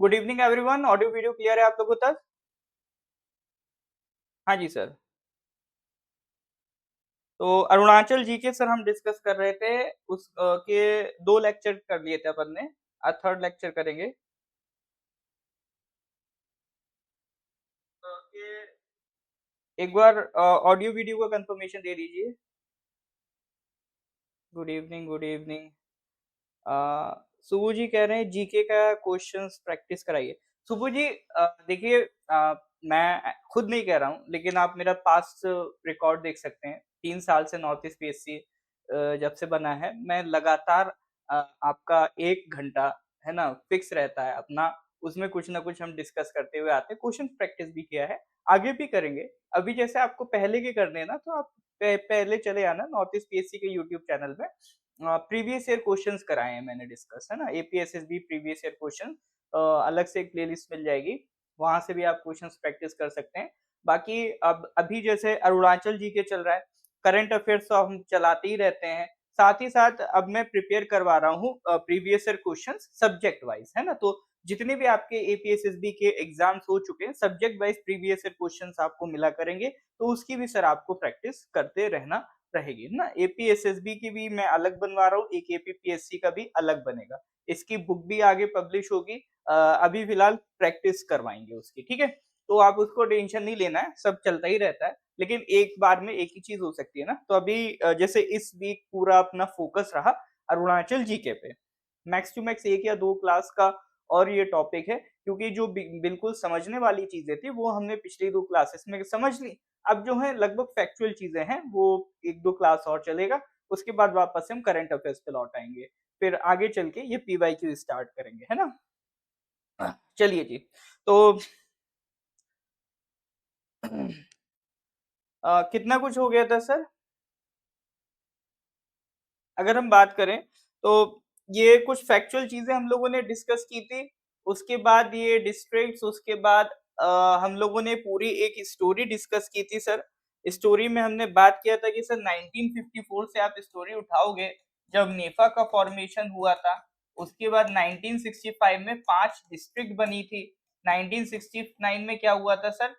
Good evening everyone. Audio video clear है आप लोगों तक? हाँ जी सर। तो अरुणाचल जीके सर हम डिस्कस कर रहे थे उस के 2 लेक्चर कर लिए थे अपन ने। आज थर्ड लेक्चर करेंगे। के एक बार ऑडियो वीडियो का कंफर्मेशन दे दीजिए। Good evening, good evening. Subu ji कह रहे हैं जीके का क्वेश्चंस प्रैक्टिस कराइए। सुबू जी देखिए, मैं खुद नहीं कह रहा हूँ लेकिन आप मेरा पास्ट रिकॉर्ड देख सकते हैं। 3 साल से नॉर्थ ईस्ट पीएससी जब से बना है मैं लगातार आपका 1 घंटा है ना फिक्स रहता है अपना। उसमें कुछ ना कुछ हम डिस्कस करते हुए आते हैं। क्वेश्चन प्रैक्टिस भी किया है, आगे भी करेंगे। अभी जैसे आपको पहले के करने हैं ना, तो आप पहले चले आना नॉर्थ ईस्ट पीएससी के यूट्यूब चैनल में। प्रीवियस ईयर क्वेश्चंस कराए हैं मैंने डिस्कस, है ना। एपीएसएसबी प्रीवियस ईयर क्वेश्चन अलग से एक प्लेलिस्ट मिल जाएगी, वहां से भी आप क्वेश्चंस प्रैक्टिस कर सकते हैं। बाकी अब अभी जैसे अरुणाचल जी के चल रहा है, करंट अफेयर्स तो हम चलाते ही रहते हैं। साथ ही साथ अब मैं प्रिपेयर करवा रहा हूँ previous year questions subject wise, है ना। तो जितने भी आपके एपीएसएसबी के एग्जाम्स हो चुके हैं, subject wise previous year questions आपको मिला करेंगे, तो उसकी भी सर आपको प्रैक्टिस करते रहना रहेगी ना। एपीएसएसबी की भी मैं अलग बनवा रहा हूँ, एक एपीपीएससी का भी अलग बनेगा। इसकी बुक भी आगे पब्लिश होगी। अभी फिलहाल प्रैक्टिस करवाएंगे उसकी, ठीक है। तो आप उसको टेंशन नहीं लेना है, सब चलता ही रहता है। लेकिन एक बार में एक ही चीज हो सकती है ना। तो अभी जैसे इस वीक पूरा अपना फोकस रहा अरुणाचल जीके पे। मैक्स टू मैक्स 1 या 2 क्लास का और ये टॉपिक है, क्योंकि जो बिल्कुल समझने वाली चीजें थी वो हमने पिछली 2 क्लासेस में समझ ली। अब जो है लगभग फैक्चुअल चीजें हैं, वो 1-2 क्लास और चलेगा। उसके बाद वापस से हम करंट अफेयर्स पे लौट आएंगे। फिर आगे चल के ये पीवाईक्यू स्टार्ट करेंगे, है ना। चलिए जी। तो कितना कुछ हो गया था सर? अगर हम बात करें तो ये कुछ फैक्चुअल चीजें हम लोगों ने डिस्कस की थी। उसके बाद ये डिस्ट्रिक्ट्स, उसके बाद हम लोगों ने पूरी एक स्टोरी डिस्कस की थी सर। स्टोरी में हमने बात किया था कि सर 1954 से आप स्टोरी उठाओगे जब नेफा का फॉर्मेशन हुआ था। उसके बाद 1965 में 5 डिस्ट्रिक्ट बनी थी। 1969 में क्या हुआ था सर?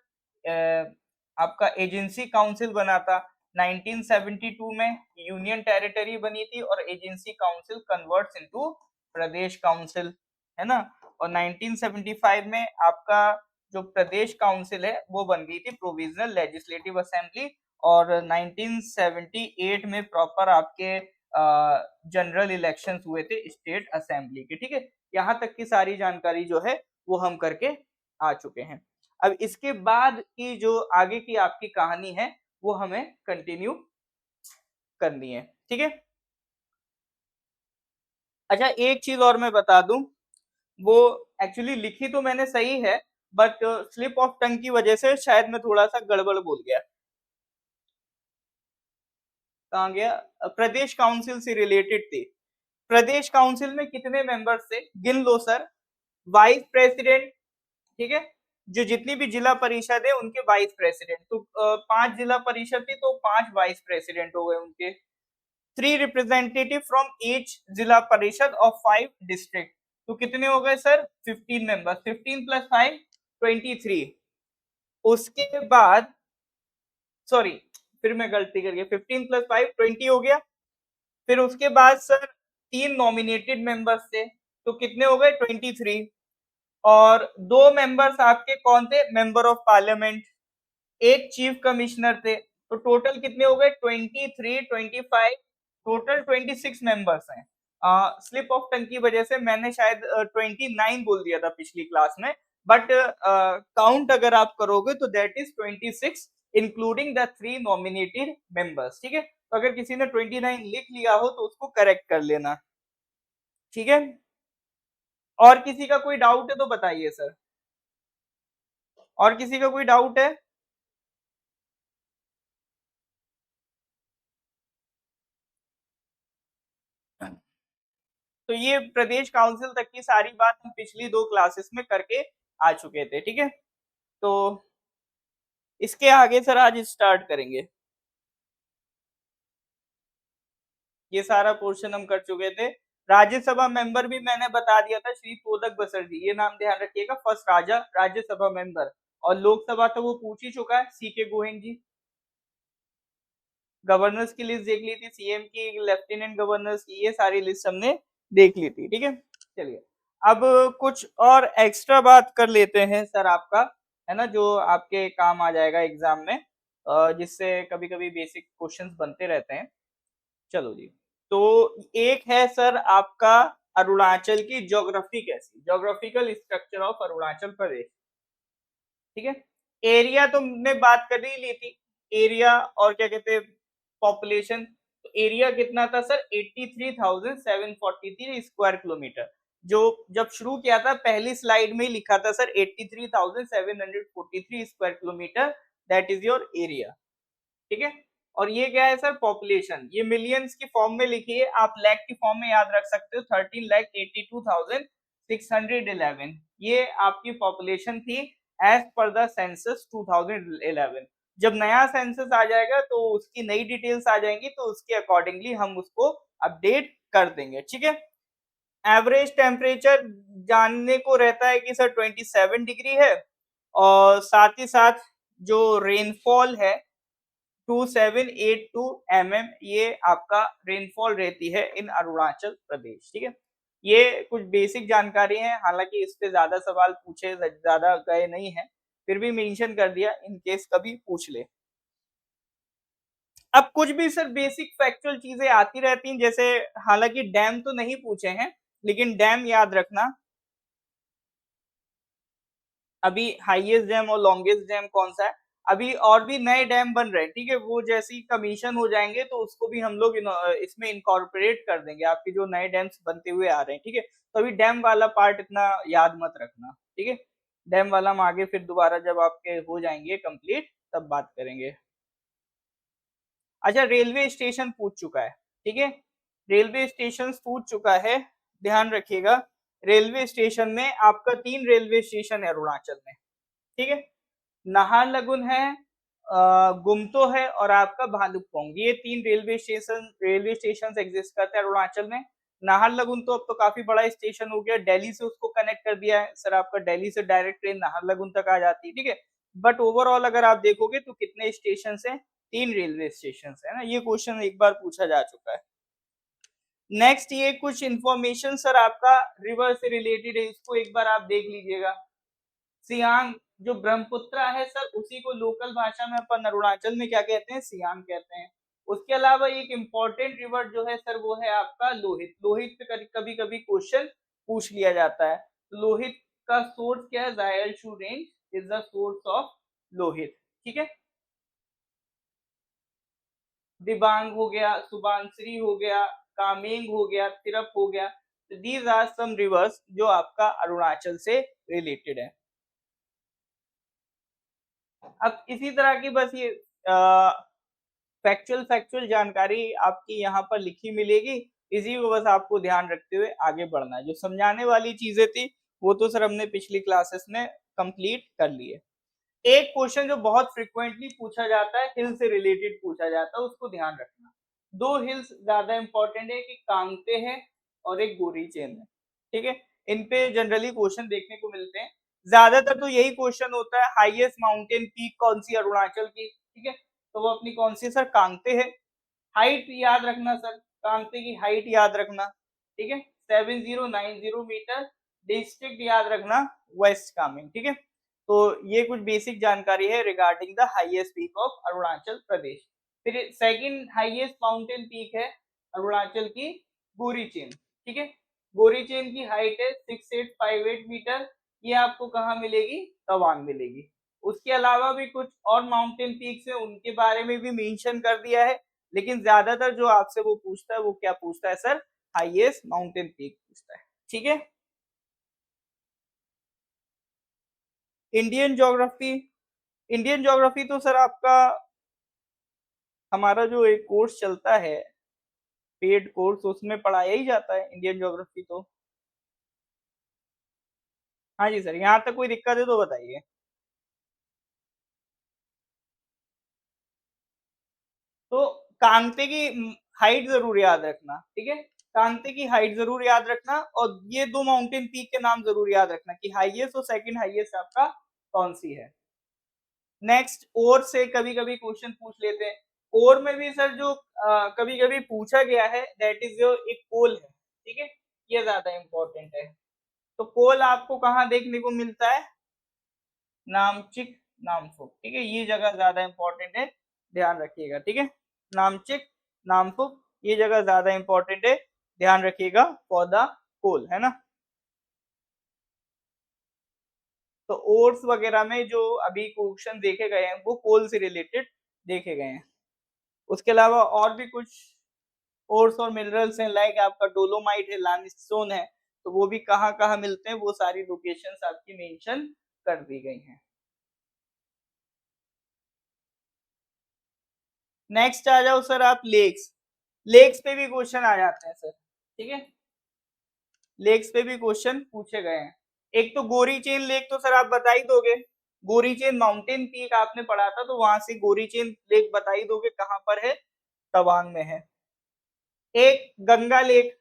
आपका एजेंसी काउंसिल बना था। 1972 में यूनियन टेरिटरी बनी थी और एजेंसी काउंसिल कन्वर्ट्स इनटू प्रदेश काउंसिल, है ना। और 1975 में आपका जो प्रदेश काउंसिल है वो बन गई थी प्रोविजनल लेजिस्लेटिव असेंबली। और 1978 में प्रॉपर आपके जनरल इलेक्शंस हुए थे स्टेट असेंबली के, ठीक है। यहाँ तक की सारी जानकारी जो है वो हम करके आ चुके हैं। अब इसके बाद की जो आगे की आपकी कहानी है वो हमें कंटिन्यू करनी है, ठीक है। अच्छा, एक चीज और मैं बता दूं, वो एक्चुअली लिखी तो मैंने सही है, बट स्लिप ऑफ टंग की वजह से शायद मैं थोड़ा सा गड़बड़ बोल गया। कहाँ गया? प्रदेश काउंसिल से रिलेटेड थी। प्रदेश काउंसिल में कितने मेंबर्स थे गिन लो सर। वाइस प्रेसिडेंट, ठीक है। जो जितनी भी जिला परिषद है उनके वाइस प्रेसिडेंट, तो 5 जिला परिषद थी तो 5 वाइस प्रेसिडेंट हो गए उनके। 3 रिप्रेजेंटेटिव फ्रॉम ईच जिला परिषद ऑफ 5 डिस्ट्रिक्ट। तो कितने हो गए सर? 15 मेंबर्स। 15 प्लस 5 23। उसके बाद सॉरी, फिर मैं गलती कर गया। 15 प्लस 5 20 हो गया। फिर उसके बाद सर 3 नॉमिनेटेड मेंबर्स थे, तो कितने हो गए? 23। और 2 मेंबर्स आपके कौन थे? Member of parliament. एक चीफ कमिश्नर थे। तो टोटल कितने हो गए? 23, 25, टोटल 26 मेंबर्स हैं। स्लिप ऑफ टंग की वजह से मैंने शायद 29 बोल दिया था पिछली क्लास में, बट काउंट अगर आप करोगे तो that is 26 including the 3 nominated members, ठीक है। तो अगर किसी ने 29 लिख लिया हो तो उसको करेक्ट कर लेना, ठीक है। और किसी का कोई डाउट है तो बताइए सर। और किसी का कोई डाउट है? तो ये प्रदेश काउंसिल तक की सारी बात हम पिछली 2 क्लासेस में करके आ चुके थे, ठीक है। तो इसके आगे सर आज स्टार्ट करेंगे। ये सारा पोर्शन हम कर चुके थे। राज्यसभा मेंबर भी मैंने बता दिया था, श्री तोदक बसर जी, ये नाम ध्यान रखिएगा, फर्स्ट राजा राज्यसभा मेंबर। और लोकसभा तो वो पूछ ही चुका है, सी के गोहेन जी। गवर्नर्स की लिस्ट देख ली थी, सीएम की, लेफ्टिनेंट गवर्नर्स की, ये सारी लिस्ट हमने देख ली थी, ठीक है। चलिए, अब कुछ और एक्स्ट्रा बात कर लेते हैं सर आपका, है ना, जो आपके काम आ जाएगा एग्जाम में, जिससे कभी कभी बेसिक क्वेश्चंस बनते रहते हैं। चलो जी, तो एक है सर आपका अरुणाचल की ज्योग्राफी कैसी, ज्योग्राफिकल स्ट्रक्चर ऑफ अरुणाचल प्रदेश, ठीक है। एरिया तो हमने बात कर ही ली थी, एरिया और क्या कहते हैं पॉपुलेशन। तो एरिया कितना था सर, 83,743 स्क्वायर किलोमीटर। जो जब शुरू किया था पहली स्लाइड में ही लिखा था sir 83,743 square kilometre, that is your area, ठीक है। और ये क्या है सर, पॉपुलेशन, ये मिलियंस की फॉर्म में लिखी है, आप लैख की फॉर्म में याद रख सकते हो, 13,82,611, ये आपकी पॉपुलेशन थी एज पर द सेंसस 2011। जब नया सेंसस आ जाएगा तो उसकी नई डिटेल्स आ जाएंगी, तो उसके अकॉर्डिंगली हम उसको अपडेट कर देंगे, ठीक है। एवरेज टेम्परेचर जानने को रहता है कि सर 27 डिग्री है, और साथ ही साथ जो रेनफॉल है 2782 mm, ये आपका रेनफॉल रहती है इन अरुणाचल प्रदेश, ठीक है। ये कुछ बेसिक जानकारी है, हालांकि इस पे ज्यादा सवाल पूछे ज्यादा गए नहीं है, फिर भी मेंशन कर दिया इन केस कभी पूछ ले। अब कुछ भी सर बेसिक फैक्चुअल चीजें आती रहती हैं, जैसे हालांकि डैम तो नहीं पूछे हैं, लेकिन डैम याद रखना, अभी हाईएस्ट डैम और लॉन्गेस्ट डैम कौन सा है, अभी और भी नए डैम बन रहे हैं, ठीक है, वो जैसी कमीशन हो जाएंगे तो उसको भी हम लोग इसमें इनकॉर्पोरेट कर देंगे, आपके जो नए डैम्स बनते हुए आ रहे हैं, ठीक है। तो अभी डैम वाला पार्ट इतना याद मत रखना, ठीक है। डैम वाला हम आगे फिर दोबारा जब आपके हो जाएंगे कंप्लीट तब बात करेंगे। अच्छा, रेलवे स्टेशन पूछ चुका है, ठीक है, रेलवे स्टेशन पूछ चुका है, ध्यान रखिएगा। रेलवे स्टेशन में आपका 3 रेलवे स्टेशन है अरुणाचल में, ठीक है। नाहरलगुन है, गुमतो है, और आपका भालुकपोंग, ये 3 रेलवे स्टेशन एग्जिस्ट करते हैं अरुणाचल में। नाहरलगुन तो अब तो काफी बड़ा स्टेशन हो गया, दिल्ली से उसको कनेक्ट कर दिया है सर, आपका दिल्ली से डायरेक्ट ट्रेन नाहरलगुन तक आ जाती है, ठीक है। बट ओवरऑल अगर आप देखोगे तो कितने स्टेशन है, 3 रेलवे स्टेशन है ना, ये क्वेश्चन एक बार पूछा जा चुका है। नेक्स्ट, ये कुछ इंफॉर्मेशन सर आपका रिवर से रिलेटेड है, इसको एक बार आप देख लीजिएगा। सियांग जो ब्रह्मपुत्र है सर, उसी को लोकल भाषा में अपन अरुणाचल में क्या कहते हैं, सियांग कहते हैं। उसके अलावा एक इम्पोर्टेंट रिवर जो है सर, वो है आपका लोहित। लोहित पे कभी कभी क्वेश्चन पूछ लिया जाता है। लोहित का सोर्स क्या है, Zayul Chu range is the source of Lohit, ठीक है। दिबांग हो गया, सुबानसिरी हो गया, कामेंग हो गया, तिरप हो गया, दीज आर सम रिवर्स जो आपका अरुणाचल से रिलेटेड है। अब इसी तरह की बस ये फैक्चुअल फैक्चुअल जानकारी आपकी यहाँ पर लिखी मिलेगी, इसी को बस आपको ध्यान रखते हुए आगे बढ़ना है। जो समझाने वाली चीजें थी वो तो सर हमने पिछली क्लासेस में कंप्लीट कर ली है। एक क्वेश्चन जो बहुत फ्रिक्वेंटली पूछा जाता है, हिल से रिलेटेड पूछा जाता है, उसको ध्यान रखना। 2 हिल्स ज्यादा इंपॉर्टेंट है, कि कांगते है और एक गोरी चेन है, ठीक है। इन पे जनरली क्वेश्चन देखने को मिलते हैं, ज्यादातर तो यही क्वेश्चन होता है, हाईएस्ट माउंटेन पीक कौन सी अरुणाचल की, ठीक है। तो वो अपनी कौन सी सर, कांगते है। हाइट याद रखना सर, कांगते की हाइट याद रखना, ठीक है, 7090 मीटर। डिस्ट्रिक्ट याद रखना, वेस्ट कामेंग, ठीक है। तो ये कुछ बेसिक जानकारी है regarding the highest peak of Arunachal Pradesh. फिर सेकंड हाईएस्ट माउंटेन पीक है अरुणाचल की, गोरी चेन, ठीक है। गोरी चेन की हाइट है 6858 मीटर, ये आपको कहाँ मिलेगी, तवांग मिलेगी। उसके अलावा भी कुछ और माउंटेन पीक्स है, उनके बारे में भी मेंशन कर दिया है, लेकिन ज्यादातर जो आपसे वो पूछता है वो क्या पूछता है सर, हाईएस्ट माउंटेन पीक पूछता है, ठीक है। इंडियन ज्योग्राफी, इंडियन ज्योग्राफी तो सर आपका हमारा जो एक कोर्स चलता है, पेड कोर्स, उसमें पढ़ाया ही जाता है इंडियन ज्योग्राफी तो। हाँ जी सर, यहाँ तक कोई दिक्कत है तो बताइए। तो कांगते की हाइट जरूर याद रखना, ठीक है। कांते की हाइट जरूर याद रखना, और ये दो माउंटेन पीक के नाम जरूर याद रखना कि हाईएस्ट और सेकंड हाईएस्ट आपका कौन सी है। नेक्स्ट, और से कभी कभी क्वेश्चन पूछ लेते हैं। और में भी सर जो कभी कभी पूछा गया है दैट इज जो एक पोल है, ठीक है, ये ज्यादा इंपॉर्टेंट है। तो पोल आपको कहाँ देखने को मिलता है? नामचिक, नामफुक, ठीक है, ये जगह ज्यादा इंपॉर्टेंट है, ध्यान रखिएगा, ठीक है। नामचिक, नामफुक, ये जगह ज्यादा इंपॉर्टेंट है, ध्यान रखिएगा फॉर द कोल, है ना। तो ओट्स वगैरह में जो अभी क्वेश्चन देखे गए हैं वो कोल से रिलेटेड देखे गए हैं। उसके अलावा और भी कुछ ओर्स और मिनरल्स हैं, लाइक आपका डोलोमाइट है, लाइमस्टोन है, तो वो भी कहाँ कहाँ मिलते हैं, वो सारी लोकेशंस आपकी मेंशन कर दी गई हैं। नेक्स्ट आ जाओ सर आप लेक्स। लेक्स पे भी क्वेश्चन आ जाते हैं सर, ठीक है, लेक्स पे भी क्वेश्चन पूछे गए हैं। एक तो गोरी चेन लेक तो सर आप बता ही दोगे, गोरी चेन माउंटेन पीक आपने पढ़ा था, तो वहां से गोरी चेन लेक बता ही दोगे कहां पर है, तवांग में है। एक गंगा लेक,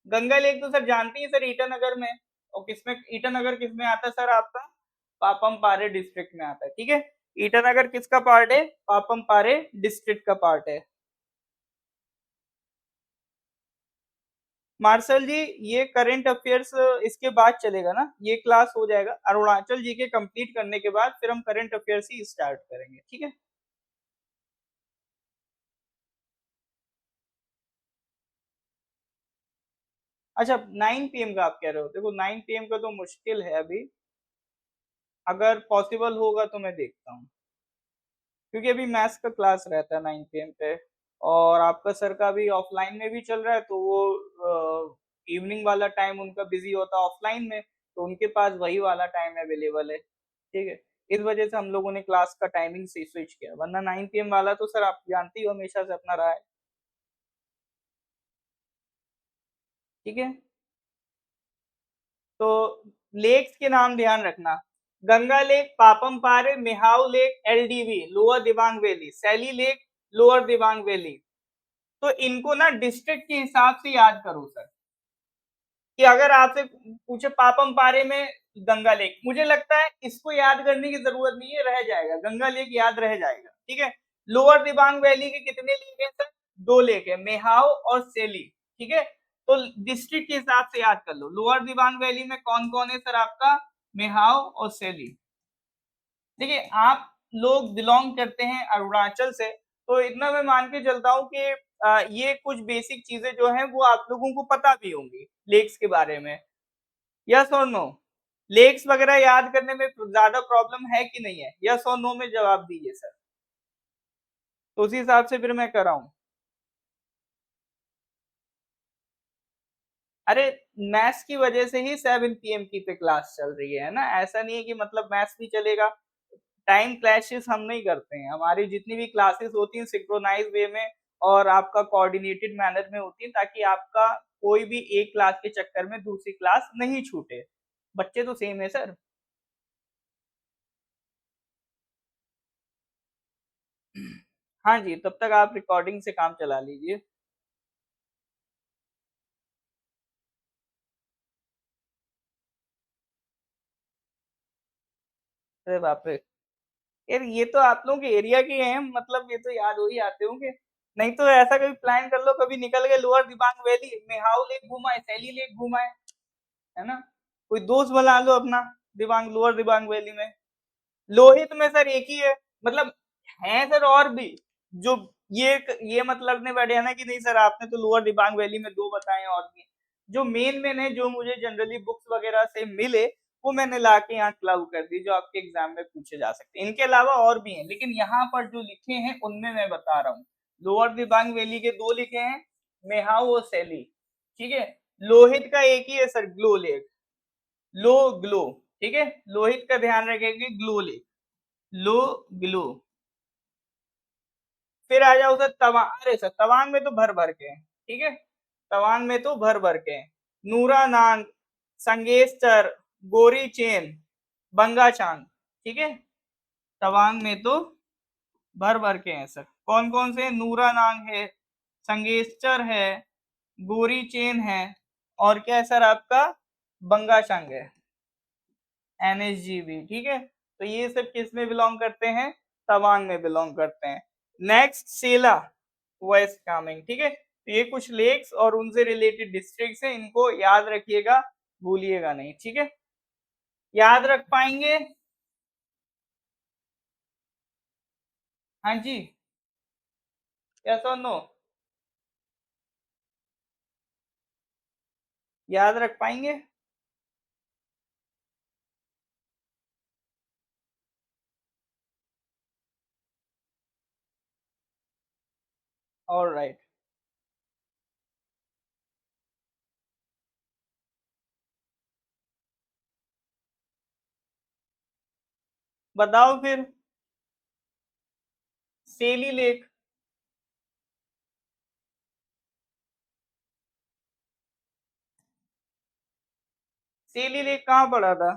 गंगा लेक तो सर जानती है सर ईटानगर में, और किसमें, ईटानगर किसमें आता है सर आपका, पापम पारे डिस्ट्रिक्ट में आता है, ठीक है। ईटानगर किसका पार्ट है, पापम पारे डिस्ट्रिक्ट का पार्ट है। मार्शल जी, ये करंट अफेयर्स इसके बाद चलेगा ना, ये क्लास हो जाएगा अरुणाचल जी के कंप्लीट करने के बाद, फिर हम करंट अफेयर्स ही स्टार्ट करेंगे, ठीक है। अच्छा, 9 PM का आप कह रहे हो, देखो 9 PM का तो मुश्किल है अभी, अगर पॉसिबल होगा तो मैं देखता हूँ, क्योंकि अभी मैथ्स का क्लास रहता है 9 PM पे, और आपका सर का भी ऑफलाइन में भी चल रहा है, तो वो इवनिंग वाला टाइम उनका बिजी होता है ऑफलाइन में, तो उनके पास वही वाला टाइम अवेलेबल है, ठीक है। इस वजह से हम लोगों ने क्लास का टाइमिंग से स्विच किया, वरना 9 PM वाला तो सर आप जानती हो हमेशा से अपना रहा है, ठीक है। तो लेक्स के नाम ध्यान रखना, Ganga lake, Papum Pare, Mehao lake, LDV lower Dibang valley, Sally lake lower Dibang valley. तो इनको ना डिस्ट्रिक्ट के हिसाब से याद करो सर, कि अगर आपसे पूछे पापम पारे में गंगा लेक, मुझे लगता है इसको याद करने की जरूरत नहीं है, रह जाएगा, गंगा लेक याद रह जाएगा, ठीक है। लोअर दिबांग वैली के कितने लेक है सर, 2 लेक है, मेहाओ और सेली, ठीक है। तो डिस्ट्रिक्ट के हिसाब से याद कर लो, लोअर दिबांग वैली में कौन कौन है सर आपका, मेहाओ और सेली। देखिए, आप लोग बिलोंग करते हैं अरुणाचल से, तो इतना मैं मान के चलता हूँ कि ये कुछ बेसिक चीजें जो हैं वो आप लोगों को पता भी होंगी लेक्स के बारे में, यस और नो। लेक्स वगैरह याद करने में ज्यादा प्रॉब्लम है कि नहीं है, यस और नो में जवाब दीजिए सर, तो उसी हिसाब से फिर मैं कर रहा हूँ। अरे, मैथ्स की वजह से ही 7 PM की पे क्लास चल रही है ना, ऐसा नहीं है कि मतलब मैथ्स भी चलेगा, टाइम क्लैशेस हम नहीं करते हैं, हमारी जितनी भी क्लासेस होती हैं सिंक्रोनाइज वे में और आपका कोऑर्डिनेटेड मैनर में होती है, ताकि आपका कोई भी एक क्लास के चक्कर में दूसरी क्लास नहीं छूटे, बच्चे तो सेम है सर। हाँ जी, तब तक आप रिकॉर्डिंग से काम चला लीजिए। अरे बाप रे, यार ये तो आप लोगों के एरिया के हैं, मतलब ये तो याद हो ही आते होंगे, नहीं तो ऐसा कभी प्लान कर लो, कभी निकल गए लोअर दिबांग वैली, मेहाऊ लेक घुमाए, सैली लेक घुमाए, है ना, कोई दोस्त बना लो अपना दिबांग, लोअर दिबांग वैली में। लोहित में सर एक ही है, मतलब है सर और भी, जो ये मतलब ने बैठे है ना कि नहीं सर आपने तो लोअर दिबांग वैली में 2 बताए और भी, जो मेन है, जो मुझे जनरली बुक्स वगैरह से मिले, वो मैंने ला के यहाँ क्लब कर दी, जो आपके एग्जाम में पूछे जा सकते हैं। इनके अलावा और भी हैं, लेकिन यहाँ पर जो लिखे हैं उनमें मैं बता रहा हूँ, लोअर दिबांग वैली के 2 लिखे हैं, मेहाऊ और सैली, ठीक है। लोहित का एक ही है सर, ग्लो लेक, लो ग्लो, ठीक है, लोहित का ध्यान रखेंगे, ग्लो लेक, लो ग्लो। फिर आ जाओ सर तवांग, अरे सर तवांग में तो भर भर के हैं, ठीक है, तवांग में तो भर भर के हैं, नूरा नांग, संगेस्टर, गोरी चेन, बंगा चांग, ठीक है, तवांग में तो भर भर के हैं सर, कौन कौन से, नूरा नांग है, संगेस्टर है, गोरी चेन है, और क्या है सर आपका, बंगाशंग है, एनएसजीबी, ठीक है। तो ये सब किस में बिलोंग करते हैं, तवांग में बिलोंग करते हैं। नेक्स्ट सेला, वेस्ट कामेंग, ठीक है। तो ये कुछ लेक्स और उनसे रिलेटेड डिस्ट्रिक्ट्स हैं, इनको याद रखिएगा, भूलिएगा नहीं, ठीक है। याद रख पाएंगे? हाँ जी, यस और नो, याद रख पाएंगे? ऑलराइट, बताओ फिर। सेली लेक। सेली लेक कहाँ पड़ा था?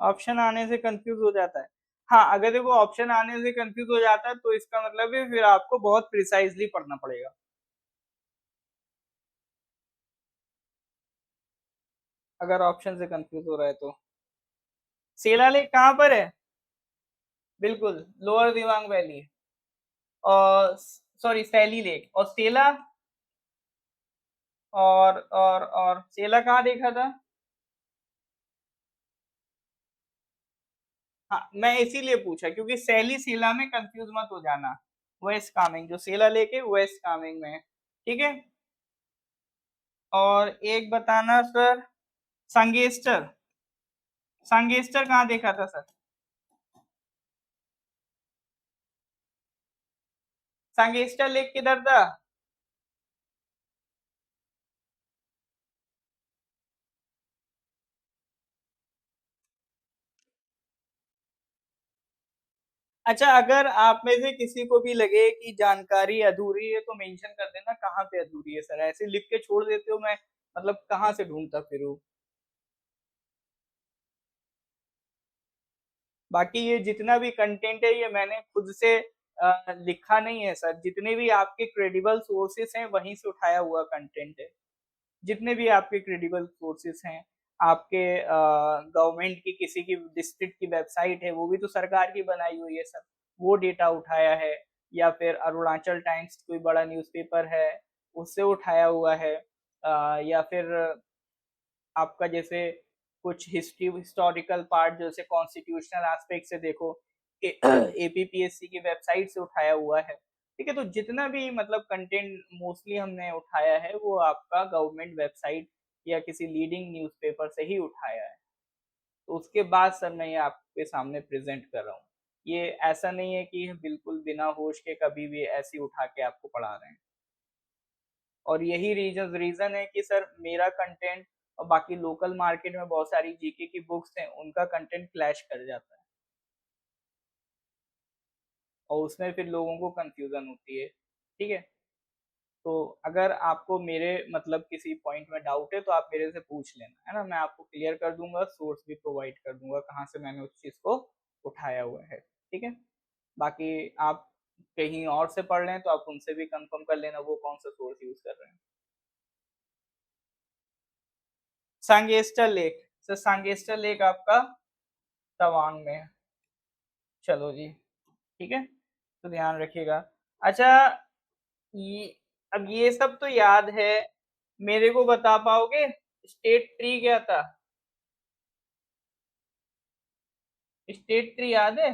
ऑप्शन आने से कंफ्यूज हो जाता है। हाँ, अगर देखो ऑप्शन आने से कंफ्यूज हो जाता है तो इसका मतलब है फिर आपको बहुत प्रिसाइजली पढ़ना पड़ेगा, अगर ऑप्शन से कंफ्यूज हो रहा है तो। सेला लेक कहाँ पर है? बिल्कुल, लोअर दिबांग वैली। और सॉरी, सैली लेक और सेला, और सेला कहाँ देखा था? हाँ, मैं इसीलिए पूछा क्योंकि सैली सेला में कंफ्यूज मत हो जाना। वेस्ट कामेंग, जो सेला लेक है वेस्ट कामेंग में है, ठीक है। और एक बताना सर, संगेस्टर, संगेस्टर कहाँ देखा था सर? सांगेस्टर लेक किधर था? अच्छा, अगर आप में से किसी को भी लगे कि जानकारी अधूरी है तो मेंशन कर देना कहाँ पे अधूरी है सर, ऐसे लिख के छोड़ देते हो, मैं मतलब कहाँ से ढूंढता फिरूं। बाकी ये जितना भी कंटेंट है ये मैंने खुद से लिखा नहीं है सर, जितने भी आपके क्रेडिबल सोर्सेस हैं वहीं से उठाया हुआ कंटेंट है। जितने भी आपके क्रेडिबल सोर्सेस हैं, आपके गवर्नमेंट की किसी की डिस्ट्रिक्ट की वेबसाइट है, वो भी तो सरकार की बनाई हुई है सर, वो डेटा उठाया है, या फिर अरुणाचल टाइम्स कोई बड़ा न्यूज़पेपर है उससे उठाया हुआ है, या फिर आपका जैसे कुछ हिस्ट्री हिस्टोरिकल पार्ट जैसे कॉन्स्टिट्यूशनल एस्पेक्ट से देखो, एपीपीएससी की वेबसाइट से उठाया हुआ है, ठीक है। तो जितना भी मतलब कंटेंट मोस्टली हमने उठाया है वो आपका गवर्नमेंट वेबसाइट या किसी लीडिंग न्यूज़पेपर से ही उठाया है। तो उसके बाद सर मैं ये आपके सामने प्रेजेंट कर रहा हूँ। ये ऐसा नहीं है कि बिल्कुल बिना होश के कभी भी ऐसी उठा के आपको पढ़ा रहे हैं। और यही रीजन है कि सर मेरा कंटेंट और बाकी लोकल मार्केट में बहुत सारी जीके की बुक्स हैं उनका कंटेंट क्लैश कर जाता है, और उसमें फिर लोगों को कंफ्यूजन होती है, ठीक है। तो अगर आपको मेरे मतलब किसी पॉइंट में डाउट है तो आप मेरे से पूछ लेना, है ना, मैं आपको क्लियर कर दूंगा, सोर्स भी प्रोवाइड कर दूंगा कहाँ से मैंने उस चीज़ को उठाया हुआ है, ठीक है। बाकी आप कहीं और से पढ़ लें तो आप उनसे भी कंफर्म कर लेना वो कौन सा सोर्स यूज कर रहे हैं। सांगेस्टर लेक, सर सांगेस्टर लेक आपका तवांग में है। चलो जी, ठीक है, तो ध्यान रखिएगा। अच्छा, ये अब ये सब तो याद है, मेरे को बता पाओगे स्टेट ट्री क्या था? स्टेट ट्री याद है?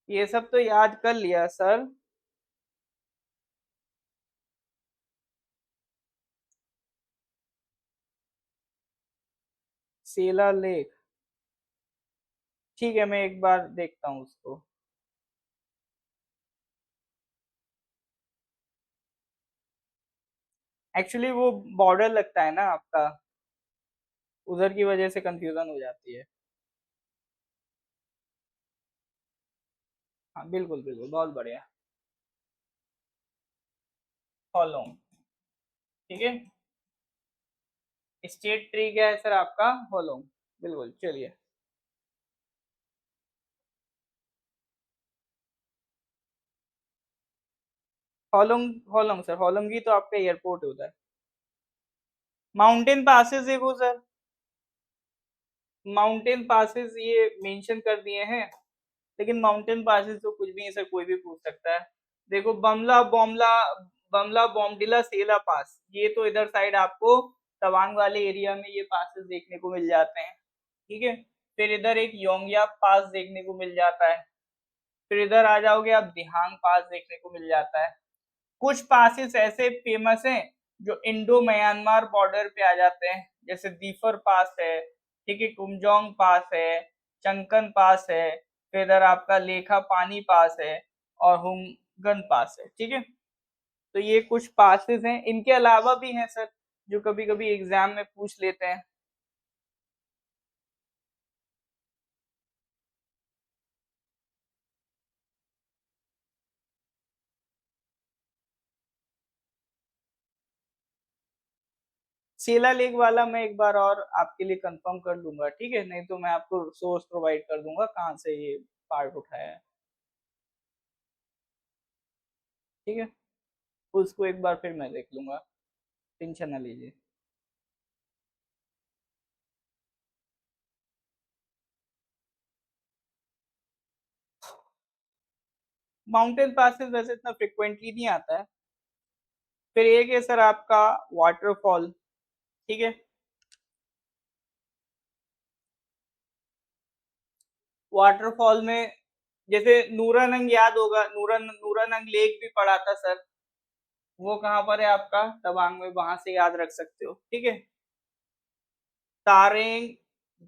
ये सब तो याद कर लिया सर। सेला लेक, ठीक है, मैं एक बार देखता हूँ उसको। एक्चुअली वो बॉर्डर लगता है ना आपका, उधर की वजह से कंफ्यूजन हो जाती है। हाँ बिल्कुल बिल्कुल, बहुत बढ़िया। फॉलो, ठीक है। स्टेट ट्री क्या है सर आपका? होलोंग। बिल्कुल, चलिए। होलोंग, होलोंग सर, होलोंग ही तो आपका एयरपोर्ट है उधर। माउंटेन पासेस देखो सर, माउंटेन पासेस ये मेंशन कर दिए हैं, लेकिन माउंटेन पासेस तो कुछ भी है सर, कोई भी पूछ सकता है। देखो बमला बॉमला, बमला बॉमडिला सेला पास, ये तो इधर साइड आपको तवांग वाले एरिया में ये पासेस देखने को मिल जाते हैं। ठीक है। फिर इधर एक योंगयाप पास देखने को मिल जाता है। फिर इधर आ जाओगे आप, दिहांग पास देखने को मिल जाता है। कुछ पासेस ऐसे फेमस हैं जो इंडो म्यांमार बॉर्डर पे आ जाते हैं, जैसे दीफर पास है, ठीक है, कुमजोंग पास है, चंकन पास है, फिर इधर आपका लेखा पानी पास है, और हुमगन पास है। ठीक है। तो ये कुछ पासेस हैं, इनके अलावा भी हैं सर जो कभी कभी एग्जाम में पूछ लेते हैं। सेला लेक वाला मैं एक बार और आपके लिए कंफर्म कर लूंगा, ठीक है, नहीं तो मैं आपको सोर्स प्रोवाइड कर दूंगा कहाँ से ये पार्ट उठाया है। ठीक है। उसको एक बार फिर मैं देख लूंगा, टेंशन ना लीजिए। माउंटेन पासेस वैसे इतना फ्रिक्वेंटली नहीं आता है। फिर एक है सर आपका वाटरफॉल। ठीक है। वाटरफॉल में जैसे नूरानंग याद होगा, नूरानंग लेक भी पड़ा था सर, वो कहाँ पर है आपका? तवांग में, वहां से याद रख सकते हो। ठीक है। तारेंग,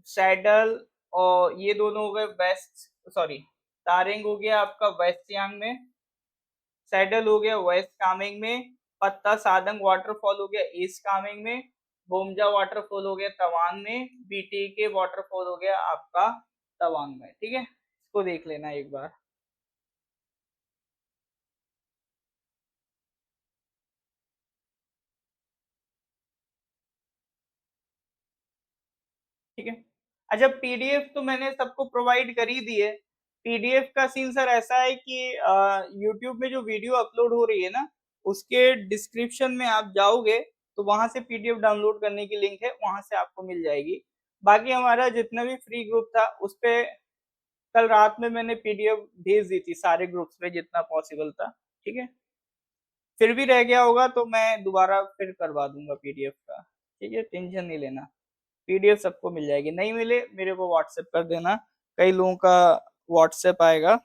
सैडल, और ये दोनों हो गए वेस्ट, सॉरी, तारेंग हो गया आपका वेस्ट सियांग में, सैडल हो गया वेस्ट कामेंग में, पत्ता सादंग वाटरफॉल हो गया ईस्ट कामेंग में, बोमजा वाटरफॉल हो गया तवांग में, बीटीके वाटरफॉल हो गया आपका तवांग में। ठीक है, इसको देख लेना एक बार। ठीक है। अच्छा, पीडीएफ तो मैंने सबको प्रोवाइड कर ही दी है। पीडीएफ का सीन सर ऐसा है कि यूट्यूब में जो वीडियो अपलोड हो रही है ना, उसके डिस्क्रिप्शन में आप जाओगे तो वहां से पीडीएफ डाउनलोड करने की लिंक है, वहां से आपको मिल जाएगी। बाकी हमारा जितना भी फ्री ग्रुप था उस पे कल रात में मैंने पीडीएफ भेज दी थी सारे ग्रुप्स में जितना पॉसिबल था। ठीक है। फिर भी रह गया होगा तो मैं दोबारा फिर करवा दूंगा पीडीएफ का। ठीक है, टेंशन नहीं लेना। पीडीएफ सबको मिल जाएगी, नहीं मिले मेरे को व्हाट्सएप कर देना, कई लोगों का व्हाट्सएप आएगा।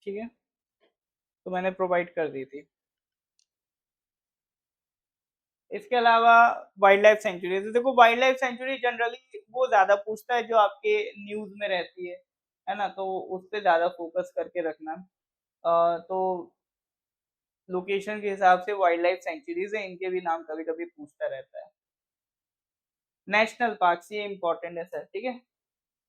ठीक है, तो मैंने प्रोवाइड कर दी थी। इसके अलावा वाइल्ड लाइफ सेंचुरी, देखो वाइल्ड लाइफ सेंचुरी जनरली वो ज्यादा पूछता है जो आपके न्यूज में रहती है ना, तो उस पर ज्यादा फोकस करके रखना। तो लोकेशन के हिसाब से वाइल्ड लाइफ सेंचुरीज है, इनके भी नाम कभी कभी पूछता रहता है। नेशनल पार्क ये इंपॉर्टेंट है सर। ठीक है।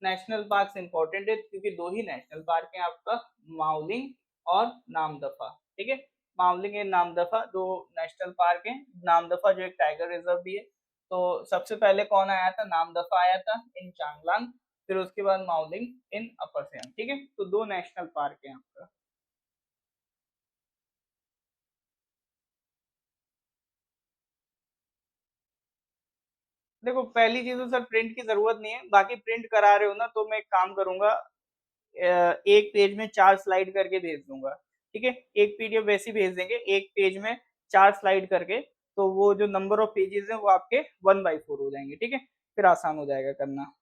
नेशनल पार्क इंपॉर्टेंट है क्योंकि दो ही नेशनल पार्क है आपका, माउलिंग और नामदफा। ठीक है। माउलिंग एंड नामदफा दो नेशनल पार्क है। नामदफा जो एक टाइगर रिजर्व भी है। तो सबसे पहले कौन आया था? नामदफा आया था इन चांगलांग, फिर उसके बाद माउलिंग इन अपर सियांग। ठीक है, तो दो नेशनल पार्क है आपका। देखो पहली चीज तो सर प्रिंट की जरूरत नहीं है, बाकी प्रिंट करा रहे हो ना तो मैं एक काम करूंगा, एक पेज में 4 स्लाइड करके भेज दूंगा। ठीक है, एक पीडीएफ वैसे ही भेज देंगे, एक पेज में 4 स्लाइड करके, तो वो जो नंबर ऑफ पेजेस है वो आपके 1/4 हो जाएंगे। ठीक है, फिर आसान हो जाएगा करना।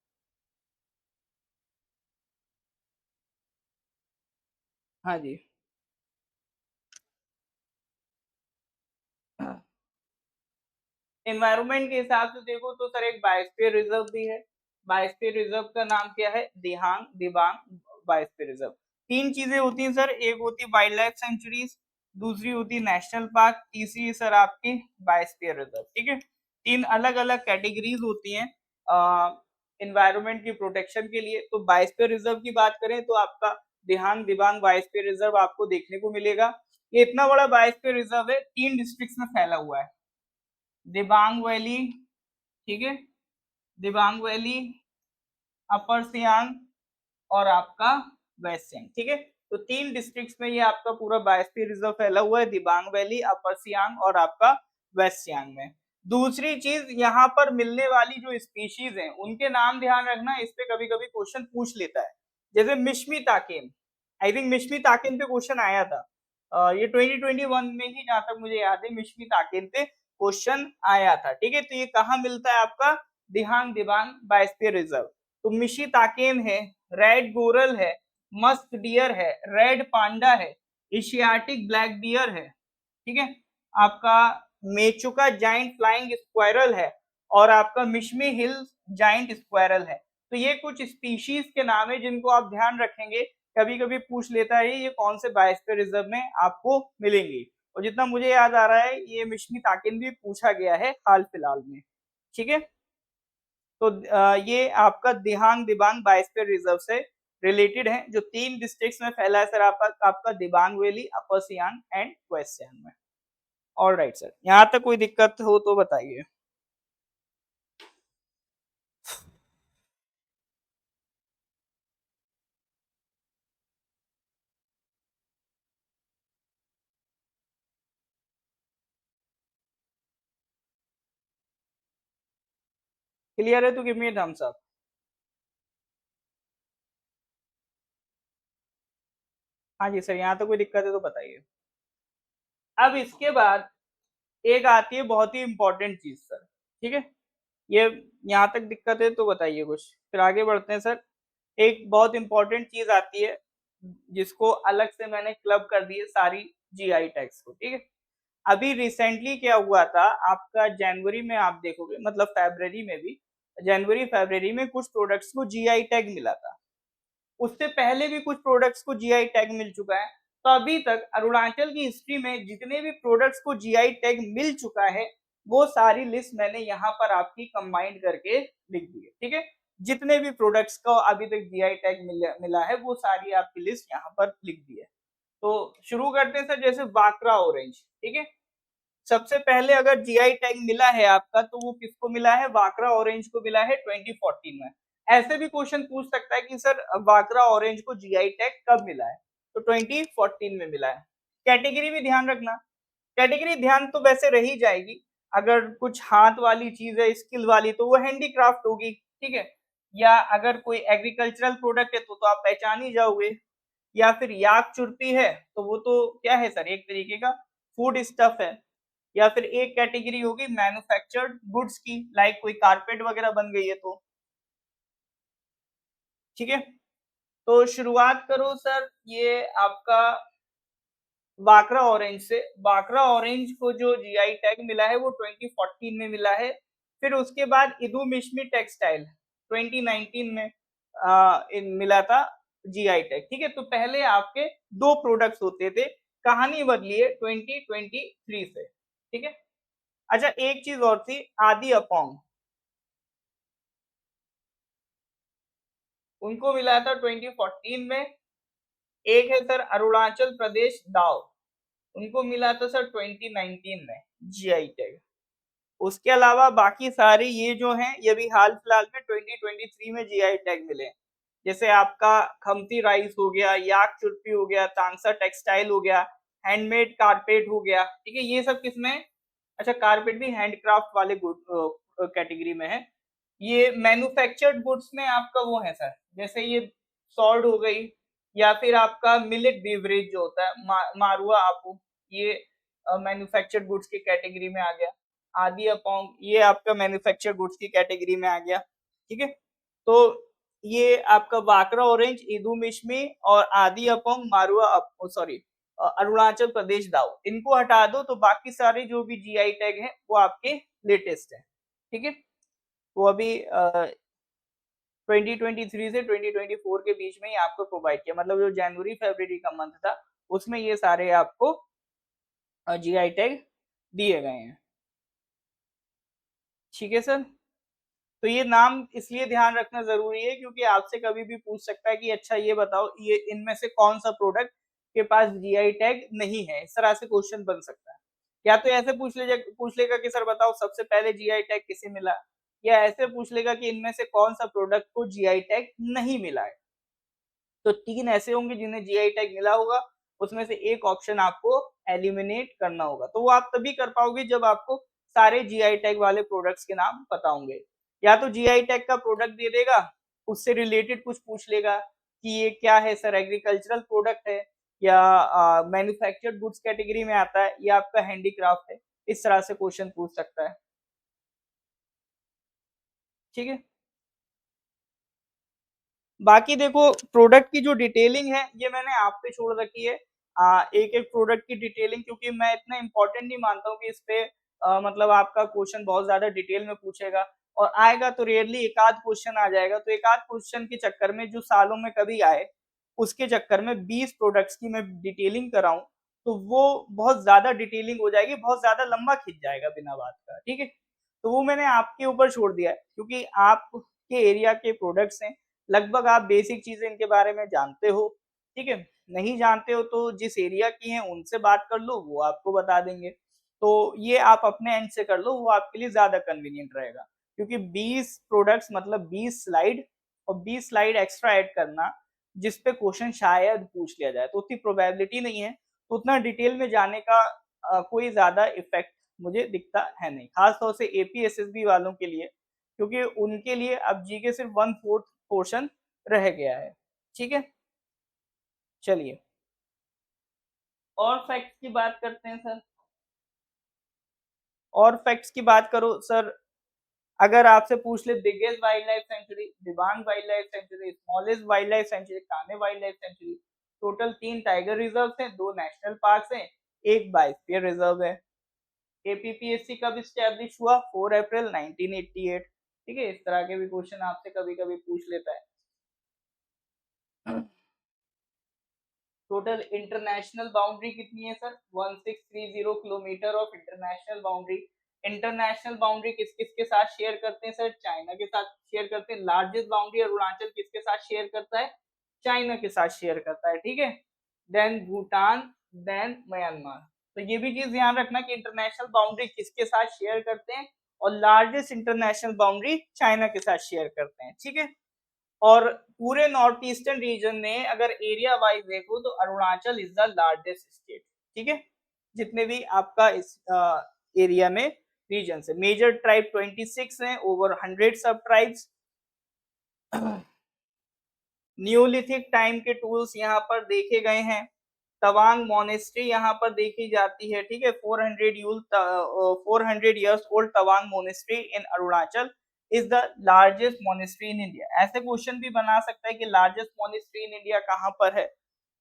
हाँ जी। एनवायरनमेंट के हिसाब से देखो तो सर एक बायोस्फीयर रिजर्व भी है, बायोस्फीयर रिजर्व का नाम क्या है? दिहांग दिबांग बायोस्फीयर रिजर्व। 3 चीजें होती हैं सर, एक होती है वाइल्ड लाइफ सेंचुरीज, दूसरी होती है नेशनल पार्क, तीसरी सर आपकी बायोस्फीयर रिजर्व। ठीक है, 3 अलग अलग कैटेगरीज होती हैं एनवायरनमेंट की प्रोटेक्शन के लिए। तो बायोस्फीयर रिजर्व की बात करें तो आपका दिहांग दिबांग बायोस्फीयर रिजर्व आपको देखने को मिलेगा। ये इतना बड़ा बायोस्फीयर रिजर्व है, 3 डिस्ट्रिक्ट्स में फैला हुआ है, दिबांग वैली, ठीक है, दिबांग वैली, अपर सियांग और आपका वेस्ट सियांग। ठीक है, तो 3 डिस्ट्रिक्ट्स में ये आपका पूरा बायोस्फीयर रिजर्व फैला हुआ है, दिबांग वैली, अपर सियांग और आपका वेस्ट सियांग में। दूसरी चीज, यहाँ पर मिलने वाली जो स्पीशीज हैं उनके नाम ध्यान रखना, इस पे कभी कभी क्वेश्चन पूछ लेता है। जैसे मिश्मी ताकेन, आई थिंक मिश्मी ताकेन पे क्वेश्चन आया था, ये 2021 में ही, जहां तक मुझे याद है, मिश्मी ताकेन पे क्वेश्चन आया था। ठीक है, तो ये कहाँ मिलता है आपका? Dihang Dibang biosphere reserve. तो मिशी ताकेन है, रेड गोरल है, मस्क डियर है, रेड पांडा है, एशियाटिक ब्लैक डियर है, ठीक है, आपका मेचुका जाइंट फ्लाइंग स्क्वायरल है और आपका मिश्मी हिल्स जाइंट स्क्वायरल है। तो ये कुछ स्पीशीज के नाम है जिनको आप ध्यान रखेंगे, कभी कभी पूछ लेता है ये कौन से बायोस्फीयर रिजर्व में आपको मिलेंगी। और जितना मुझे याद आ रहा है ये मिश्मी ताकिन भी पूछा गया है हाल फिलहाल में। ठीक है, तो ये आपका दिहांग दिबांग बायोस्फीयर रिजर्व से रिलेटेड है, जो 3 डिस्ट्रिक्ट्स में फैला है सर आपका Dibang valley, upper Siang and west Siang में। ऑल राइट सर, यहाँ तक कोई दिक्कत हो तो बताइए। क्लियर है तो give me a thumbs up. हाँ जी सर, यहाँ तक कोई दिक्कत है तो बताइए। अब इसके बाद एक आती है बहुत ही इंपॉर्टेंट चीज सर, ठीक है, ये यहाँ तक दिक्कत है तो बताइए कुछ, फिर आगे बढ़ते हैं सर। एक बहुत इंपॉर्टेंट चीज आती है जिसको अलग से मैंने क्लब कर दी है सारी जीआई टैग्स को। ठीक है, अभी रिसेंटली क्या हुआ था आपका, जनवरी में आप देखोगे, मतलब फरवरी में भी, जनवरी फरवरी में कुछ प्रोडक्ट्स को जीआई टैग मिला था, उससे पहले भी कुछ प्रोडक्ट्स को जीआई टैग मिल चुका है। तो अभी तक अरुणाचल की हिस्ट्री में जितने भी प्रोडक्ट्स को जीआई टैग मिल चुका है वो सारी लिस्ट मैंने यहाँ पर आपकी कंबाइंड करके लिख दी है। ठीक है, जितने भी प्रोडक्ट्स को अभी तक जीआई टैग मिला है वो सारी आपकी लिस्ट यहाँ पर लिख दी है। तो शुरू करते हैं सर, जैसे बाकरा ऑरेंज। ठीक है, सबसे पहले अगर जीआई टैग मिला है आपका तो वो किसको मिला है? वाकरा ऑरेंज को मिला है 2014 में। ऐसे भी क्वेश्चन पूछ सकता है कि सर वाकरा ऑरेंज को जीआई टैग कब मिला है? तो 2014 में मिला है। कैटेगरी भी ध्यान रखना, कैटेगरी ध्यान तो वैसे रही जाएगी, अगर कुछ हाथ वाली चीज है, स्किल वाली, तो वो हैंडीक्राफ्ट होगी। ठीक है, या अगर कोई एग्रीकल्चरल प्रोडक्ट है तो आप पहचान ही जाओगे, या फिर याक चुरपी है तो वो तो क्या है सर, एक तरीके का फूड स्टफ है। या फिर एक कैटेगरी होगी मैन्युफैक्चर्ड गुड्स की, लाइक कोई कारपेट वगैरह बन गई है तो। ठीक है, तो शुरुआत करो सर ये आपका बाकरा ऑरेंज से। बाकरा ऑरेंज को जो जीआई टैग मिला है वो 2014 में मिला है। फिर उसके बाद इदू मिश्मी टेक्सटाइल 2019 में मिला था जीआई टैग। ठीक है, तो पहले आपके 2 प्रोडक्ट्स होते थे, कहानी बदली है 2023 से। ठीक है, अच्छा एक चीज और थी, आदि अपोंग, उनको मिला था 2014 में। एक है सर अरुणाचल प्रदेश दाव, उनको मिला था सर 2019 में जीआई टैग। उसके अलावा बाकी सारे ये जो हैं ये भी हाल फिलहाल में 2023 में जीआई टैग मिले। जैसे आपका खमती राइस हो गया, याक चुरपी हो गया, तांगसा टेक्सटाइल हो गया, हैंडमेड कारपेट हो गया। ठीक है, ये सब किसमें? अच्छा, कारपेट भी हैंडक्राफ्ट वाले कैटेगरी में है। ये मैन्युफैक्चर्ड गुड्स में आपका वो है सर, जैसे ये सॉल्ट हो गई, या फिर आपका मिलेट बेवरेज जो होता है, मारुआ आपू, ये मैन्युफैक्चर्ड गुड्स की कैटेगरी में आ गया। आदि अपोंग ये आपका मैन्युफैक्चर्ड गुड्स की कैटेगरी में आ गया। ठीक है, तो ये आपका वाकरा ऑरेंज, इदू मिश्मी और आदि अपोंग, मारुआ सॉरी अरुणाचल प्रदेश दाव, इनको हटा दो तो बाकी सारे जो भी जीआई टैग हैं वो आपके लेटेस्ट है। ठीक है, वो अभी 2023 से 2024 के बीच में ही आपको प्रोवाइड किया, मतलब जो जनवरी फरवरी का मंथ था उसमें ये सारे आपको जीआई टैग दिए गए हैं। ठीक है सर। तो ये नाम इसलिए ध्यान रखना जरूरी है क्योंकि आपसे कभी भी पूछ सकता है कि अच्छा ये बताओ ये इनमें से कौन सा प्रोडक्ट के पास जीआई टैग नहीं है, इस तरह से क्वेश्चन बन सकता है। या तो ऐसे पूछ लेगा कि सर बताओ सबसे पहले जीआई टैग किसे मिला, या ऐसे पूछ लेगा कि इनमें से कौन सा प्रोडक्ट को जीआई टैग नहीं मिला है। तो तीन ऐसे होंगे जिन्हें जीआई टैग मिला होगा, उसमें से एक ऑप्शन आपको एलिमिनेट करना होगा। तो वो आप तभी कर पाओगे जब आपको सारे जीआई टैग वाले प्रोडक्ट्स के नाम पता होंगे। या तो जीआई टैग का प्रोडक्ट दे देगा, उससे रिलेटेड कुछ पूछ लेगा कि ये क्या है सर, एग्रीकल्चरल प्रोडक्ट है या मैन्युफैक्चर्ड गुड्स कैटेगरी में आता है या आपका हैंडीक्राफ्ट है, इस तरह से क्वेश्चन पूछ सकता है। ठीक है। बाकी देखो प्रोडक्ट की जो डिटेलिंग है ये मैंने आप पे छोड़ रखी है, एक एक प्रोडक्ट की डिटेलिंग, क्योंकि मैं इतना इंपॉर्टेंट नहीं मानता हूँ कि इस पे मतलब आपका क्वेश्चन बहुत ज्यादा डिटेल में पूछेगा, और आएगा तो रेयरली एक आध क्वेश्चन आ जाएगा। तो एक आध क्वेश्चन के चक्कर में जो सालों में कभी आए उसके चक्कर में 20 प्रोडक्ट्स की मैं डिटेलिंग कराऊं तो वो बहुत ज्यादा डिटेलिंग हो जाएगी, बहुत ज्यादा लंबा खिंच जाएगा बिना बात का। ठीक है। तो वो मैंने आपके ऊपर छोड़ दिया है क्योंकि आपके एरिया के प्रोडक्ट्स हैं, लगभग आप बेसिक चीजें इनके बारे में जानते हो। ठीक है। नहीं जानते हो तो जिस एरिया की हैं उनसे बात कर लो, वो आपको बता देंगे। तो ये आप अपने एंड से कर लो, वो आपके लिए ज्यादा कन्वीनियंट रहेगा, क्योंकि 20 प्रोडक्ट्स मतलब 20 स्लाइड, और 20 स्लाइड एक्स्ट्रा ऐड करना जिस पे क्वेश्चन शायद पूछ लिया जाए तो उतनी प्रोबेबिलिटी नहीं है, तो उतना डिटेल में जाने का कोई ज्यादा इफेक्ट मुझे दिखता है नहीं, खासतौर से एपीएसएसबी वालों के लिए, क्योंकि उनके लिए अब जी के सिर्फ 1/4 पोर्शन रह गया है। ठीक है। चलिए और फैक्ट्स की बात करते हैं सर। और फैक्ट्स की बात करो सर, अगर आपसे पूछ ले biggest wildlife sanctuary, Dibang wildlife sanctuary, smallest wildlife sanctuary, Kane wildlife sanctuary, total 3 tiger reserve हैं, 2 नेशनल पार्क हैं, एक बायोस्फीयर रिजर्व है। एपीपीएससी कब स्टैब्लिश हुआ? 4 अप्रैल 1988। ठीक है। इस तरह के भी क्वेश्चन आपसे कभी कभी पूछ लेता है। टोटल इंटरनेशनल बाउंड्री कितनी है sir? 1630 kilometre of international boundary. International boundary किस किस के साथ शेयर करते हैं सर? चाइना के साथ शेयर करते हैं। लार्जेस्ट बाउंड्री अरुणाचल किसके साथ शेयर करता है? चाइना के साथ शेयर करता है। ठीक है। Then Bhutan, then Myanmar. तो ये भी चीज ध्यान रखना कि इंटरनेशनल बाउंड्री किसके साथ शेयर करते हैं, और लार्जेस्ट इंटरनेशनल बाउंड्री चाइना के साथ शेयर करते हैं। ठीक है। और पूरे नॉर्थ ईस्टर्न रीजन में अगर एरिया वाइज देखो तो Arunachal is the largest state. ठीक है। जितने भी आपका इस एरिया में रीजन है, मेजर ट्राइब 26 हैं, ओवर 100 सब ट्राइब्स। न्यूलिथिक टाइम के टूल्स यहाँ पर देखे गए हैं। तवांग मोनेस्ट्री यहाँ पर देखी जाती है। ठीक है। 400 years old Tawang monastery in Arunachal is the largest monastery in India. ऐसे क्वेश्चन भी बना सकता है कि लार्जेस्ट मोनेस्ट्री इन इंडिया कहाँ पर है,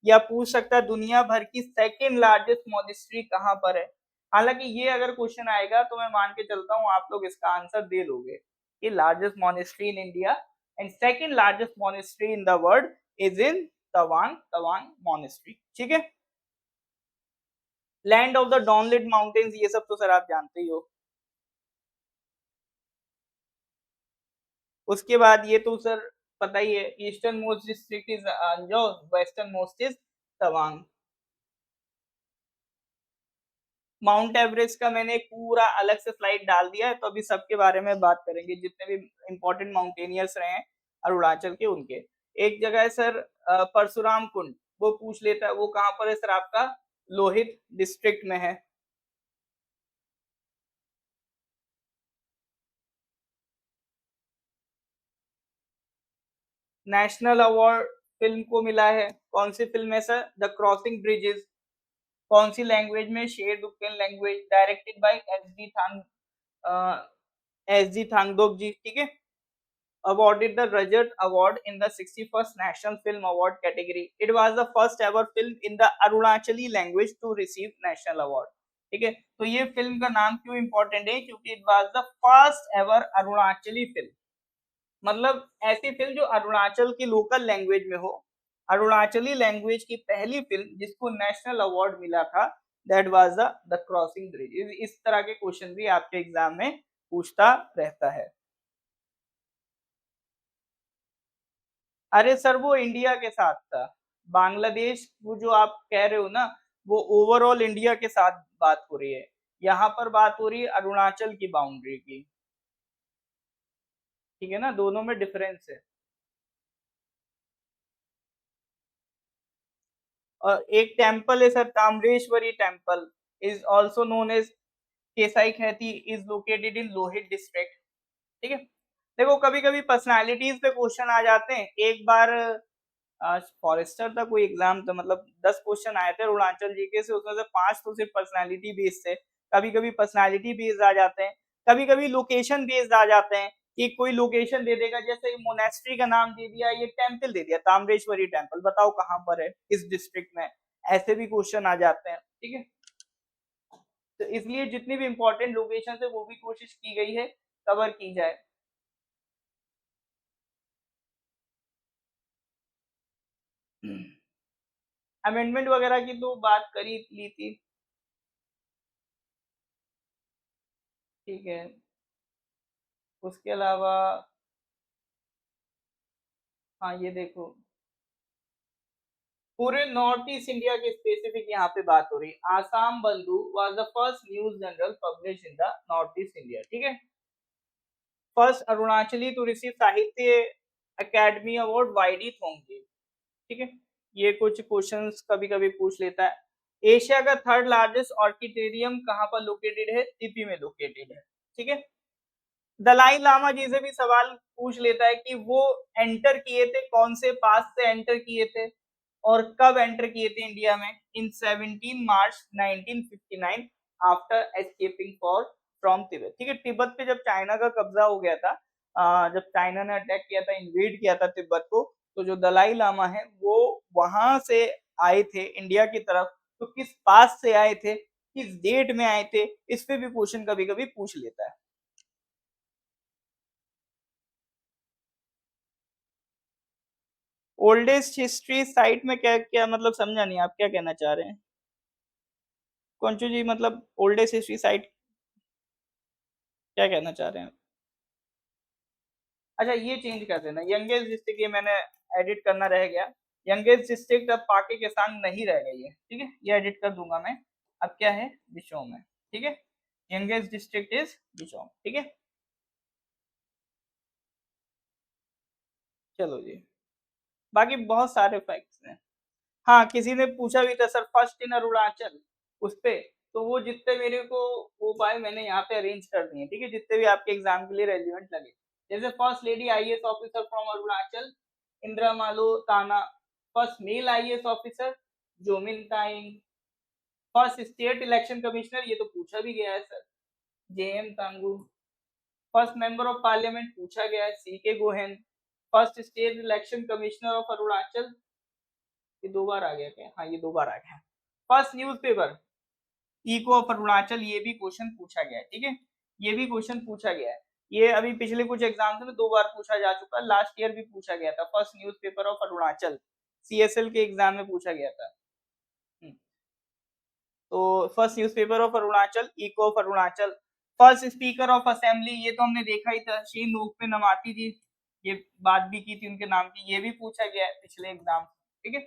या पूछ सकता है दुनिया भर की सेकेंड लार्जेस्ट मोनेस्ट्री कहाँ पर है। हालांकि ये अगर क्वेश्चन आएगा तो मैं मान के चलता हूँ आप लोग इसका आंसर दे लोगे कि largest monastery in India and second largest monastery in the world is in Tawang, Tawang monastery. ठीक है। लैंड ऑफ द डॉनलिड माउंटेन्स, ये सब तो सर आप जानते ही हो। उसके बाद ये तो सर पता ही है, ईस्टर्न मोस्ट डिस्ट्रिक्ट इज जो, western most is Tawang. Mount Everest का मैंने एक पूरा अलग से स्लाइड डाल दिया है, तो अभी सबके बारे में बात करेंगे जितने भी इंपॉर्टेंट माउंटेनियर्स रहे हैं अरुणाचल के उनके। एक जगह है सर परशुराम कुंड, वो पूछ लेता है वो कहाँ पर है सर? आपका लोहित डिस्ट्रिक्ट में है। नेशनल अवार्ड फिल्म को मिला है, कौन सी फिल्म है सर? The crossing bridges. कौन सी लैंग्वेज में? Sherdukpen language. Directed by S D Thangdok ji. ठीक है। awarded the Rajat Award in the 61st National Film Award category. It was the first ever film in the Arunachali language to receive national award. ठीक है। तो ये film का नाम क्यों important है? क्योंकि it was the first ever Arunachali film मतलब ऐसी फिल्म जो अरुणाचल की लोकल लैंग्वेज में हो, अरुणाचली लैंग्वेज की पहली फिल्म जिसको नेशनल अवार्ड मिला था, that was the crossing bridge. इस तरह के क्वेश्चन भी आपके एग्जाम में पूछता रहता है। अरे सर वो इंडिया के साथ था, बांग्लादेश वो जो आप कह रहे हो ना, वो ओवरऑल इंडिया के साथ बात हो रही है, यहाँ पर बात हो रही है अरुणाचल की बाउंड्री की। ठीक है ना, दोनों में डिफरेंस है। और एक टेम्पल है sir, Tamreshwari temple is also known as Kesai Khaiti, is located in Lohit district. ठीक है, देखो कभी कभी पर्सनालिटीज पे क्वेश्चन आ जाते हैं। एक बार आज फॉरेस्टर था कोई एग्जाम, था मतलब 10 क्वेश्चन आए थे अरुणाचल जीके से, उसमें से 5 तो सिर्फ पर्सनालिटी बेस्ड थे। कभी कभी पर्सनालिटी बेस्ड आ जाते हैं, कभी कभी लोकेशन बेस्ड आ जाते हैं कि कोई लोकेशन दे देगा, जैसे मोनेस्ट्री का नाम दे दिया, ये टेम्पल दे दिया ताम्रेश्वरी टेम्पल, बताओ कहाँ पर है, इस डिस्ट्रिक्ट में। ऐसे भी क्वेश्चन आ जाते हैं। ठीक है, तो इसलिए जितनी भी इंपॉर्टेंट लोकेशन है वो भी कोशिश की गई है कवर की जाए। अमेंडमेंट वगैरह की तो बात करी ली थी। ठीक है, उसके अलावा हाँ ये देखो, पूरे नॉर्थ ईस्ट इंडिया के स्पेसिफिक यहाँ पे बात हो रही है। आसाम बंधु was the first news general publish in the north east India. ठीक है, फर्स्ट अरुणाचली टू रिसीव साहित्य अकेडमी अवार्ड वाईडी थोंगजी। ठीक है, ये कुछ क्वेश्चंस कभी कभी पूछ लेता है। एशिया का थर्ड लार्जेस्ट ऑर्किटेरियम कहाँ पर लोकेटेड है, तिपी में लोकेटेड है। ठीक है, दलाई लामा जी से भी सवाल पूछ लेता है कि वो एंटर किए थे कौन से पास से एंटर किए थे और कब एंटर किए थे इंडिया में, इन 17 मार्च 1959 after escaping for from Tibet. ठीक है, तिब्बत पे जब चाइना का कब्जा हो गया था, जब चाइना ने अटैक किया था, इन्वेड किया था तिब्बत को, तो जो दलाई लामा है वो वहां से आए थे इंडिया की तरफ। तो किस पास से आए थे, किस डेट में आए थे, इस पे भी क्वेश्चन कभी कभी पूछ लेता है। ओल्डेस्ट हिस्ट्री साइट में क्या क्या मतलब, समझा नहीं, आप क्या कहना चाह रहे हैं? कौनचू जी, मतलब ओल्डेस्ट हिस्ट्री साइट क्या कहना चाह रहे हैं? अच्छा ये चेंज कर देना, यंगेस्ट डिस्ट्रिक्ट, ये मैंने एडिट करना रह गया। यंगेस्ट डिस्ट्रिक्ट अब पाके केसांग नहीं रह गई है। ठीक है, ये एडिट कर दूंगा मैं। अब क्या है, बिशोम है। ठीक है, यंगेस्ट डिस्ट्रिक्ट इज बिशोम। ठीक है, चलो जी, बाकी बहुत सारे फैक्ट्स हैं। हाँ किसी ने पूछा भी था सर, फर्स्ट इन अरुणाचल उस पे, तो वो जितने मेरे को हो पाए मैंने यहाँ पे अरेंज कर दिए। ठीक है, जितने भी आपके एग्जाम के लिए रेलिवेंट लगे, जैसे first lady IAS officer from Arunachal, Indira Malo Tana. First male IAS officer, Jomin Taing. First state election commissioner, ये तो पूछा भी गया है sir, JM Tangu. First member of parliament पूछा गया है, CK Gohain. First state election commissioner of Arunachal, ये 2 बार आ गया क्या? हाँ ये 2 बार आ गया। First newspaper, eco of Arunachal, ये भी क्वेश्चन पूछा गया है। ठीक है, ये भी क्वेश्चन पूछा गया है। ये अभी पिछले कुछ एग्जाम्स में 2 बार पूछा जा चुका है, लास्ट ईयर भी पूछा गया था, first newspaper of Arunachal, CSL के एग्जाम में पूछा गया था। तो first newspaper of Arunachal, eco of Arunachal. First speaker of assembly, ये तो हमने देखा ही था, श्री नूपे नमाती जी, ये बात भी की थी उनके नाम की, ये भी पूछा गया है पिछले एग्जाम। ठीक है,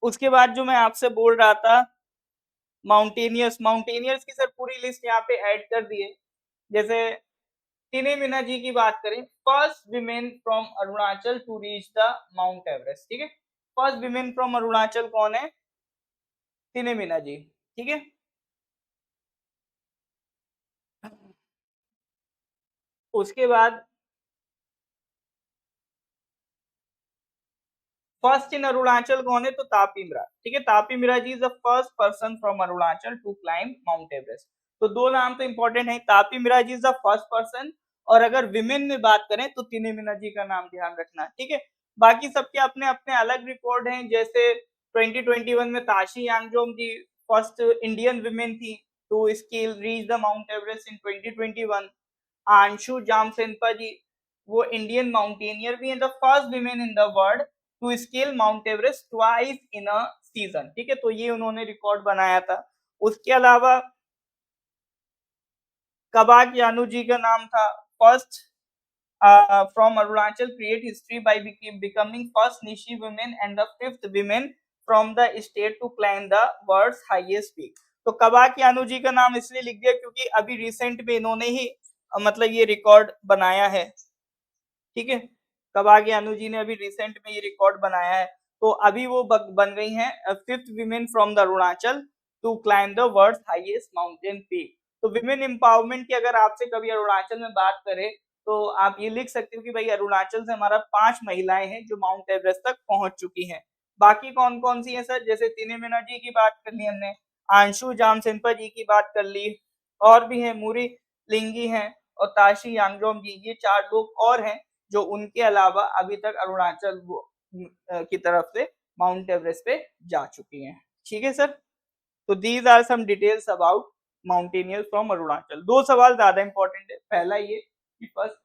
उसके बाद जो मैं आपसे बोल रहा था, माउंटेनियर्स, माउंटेनियर्स की सर पूरी लिस्ट यहाँ पे ऐड कर दी है। जैसे तिने मीना जी की बात करें, first women from Arunachal to reach the Mount Everest. ठीक है, फर्स्ट विमेन फ्रॉम अरुणाचल कौन है? तिने मीना जी। ठीक है, उसके बाद फर्स्ट इन अरुणाचल कौन है? तो तापी मिरा। ठीक है, Tapi Mira ji is the first person from Arunachal to climb Mount Everest. तो 2 नाम तो इंपॉर्टेंट है, Tapi Mira ji is the first person, और अगर विमेन में बात करें तो तिने मीना जी का नाम ध्यान रखना। ठीक है, बाकी सबके अपने अपने अलग रिकॉर्ड हैं, जैसे 2021 में Tashi Yangjom ji first Indian women थी to scale reach the Mount Everest in 2021। Anshu Jamsenpa ji, वो इंडियन माउंटेनियर भी हैं, the first women in the world to scale Mount Everest twice in a season. ठीक है, तो ये उन्होंने रिकॉर्ड बनाया था। उसके अलावा कबाक यानू जी का नाम था first from Arunachal create history by becoming first Nishi women and the fifth women from the state to climb the world's highest peak। तो कबाक यानू जी का नाम इसलिए लिख दिया क्योंकि अभी रिसेंट में इन्होंने ही मतलब ये रिकॉर्ड बनाया है। ठीक है, कबाक यानू जी ने अभी रिसेंट में ये रिकॉर्ड बनाया है, तो अभी वो बन गई हैं fifth women from the Arunachal to climb the world's highest mountain peak. तो विमेन एम्पावरमेंट की अगर आपसे कभी अरुणाचल में बात करें तो आप ये लिख सकते हो कि भाई अरुणाचल से हमारा 5 महिलाएं हैं जो माउंट एवरेस्ट तक पहुंच चुकी हैं। बाकी कौन कौन सी हैं सर? जैसे तिने मीना जी की बात कर ली हमने, आंशु जामसेनपा जी की बात कर ली, और भी हैं मुरी लिंगी हैं और ताशी यांगजोम जी, ये 4 लोग और हैं जो उनके अलावा अभी तक अरुणाचल की तरफ से माउंट एवरेस्ट पे जा चुकी हैं। ठीक है सर, तो these are some details about mountaineers from Arunachal. 2 सवाल ज्यादा इंपॉर्टेंट है। पहला ये कि first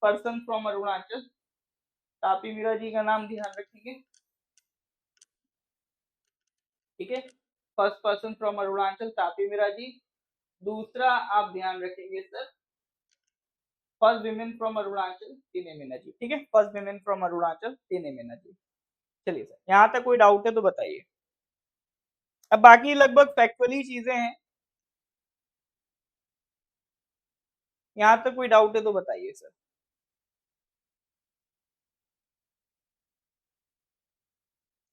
person from Arunachal, Tapi Mira ji का नाम ध्यान रखेंगे। ठीक है, first person from Arunachal Tapi Mira ji. दूसरा आप ध्यान रखेंगे sir, first women from Arunachal Tine Mena जी। ठीक है, first women from Arunachal Tine Mena जी। चलिए सर, यहाँ तक कोई डाउट है तो बताइए। अब बाकी लगभग फैक्चुअली चीजें हैं, यहाँ तक कोई डाउट है तो बताइए सर।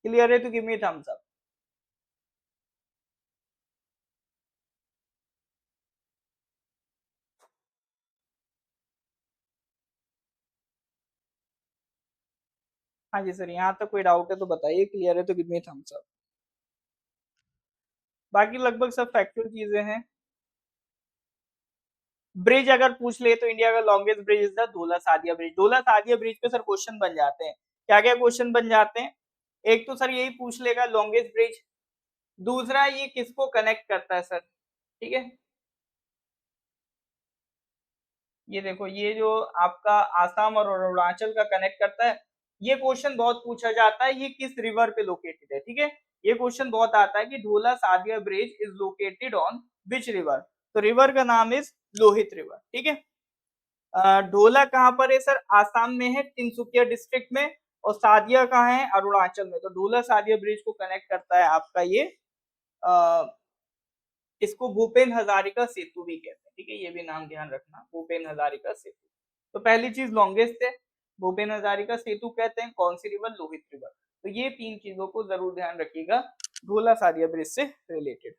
क्लियर है तो गिव मी थम्स अप। हाँ जी सर, यहाँ तक कोई डाउट है तो बताइए, क्लियर है तो गिव मी थम्स अप। बाकी लगभग सब फैक्चुअल चीजें हैं। ब्रिज अगर पूछ ले तो इंडिया का लॉन्गेस्ट ब्रिज इज द धोला सादिया ब्रिज। धोला सादिया ब्रिज पे सर क्वेश्चन बन जाते हैं। क्या क्या क्वेश्चन बन जाते हैं? एक तो सर यही पूछ लेगा लॉन्गेस्ट ब्रिज, दूसरा ये किसको कनेक्ट करता है सर। ठीक है, ये देखो, ये जो आपका आसाम और अरुणाचल का कनेक्ट करता है, ये क्वेश्चन बहुत पूछा जाता है, ये किस रिवर पे लोकेटेड है। ठीक है, ये क्वेश्चन बहुत आता है कि Dhola Sadiya bridge is located on which river. तो रिवर का नाम इज लोहित रिवर। ठीक है, ढोला कहाँ पर है सर? आसाम में है, तिनसुकिया डिस्ट्रिक्ट में। और सादिया कहाँ है? अरुणाचल में। तो ढोला सादिया ब्रिज को कनेक्ट करता है आपका ये, इसको भूपेन हजारिका सेतु भी कहते हैं। ठीक है, ये भी नाम ध्यान रखना, भूपेन हजारिका सेतु। तो पहली चीज लॉन्गेस्ट है, भूपेन हजारिका सेतु कहते हैं। कौन सी रिवर? लोहित रिवर। तो ये 3 चीजों को जरूर ध्यान रखिएगा ढोला सादिया ब्रिज से रिलेटेड।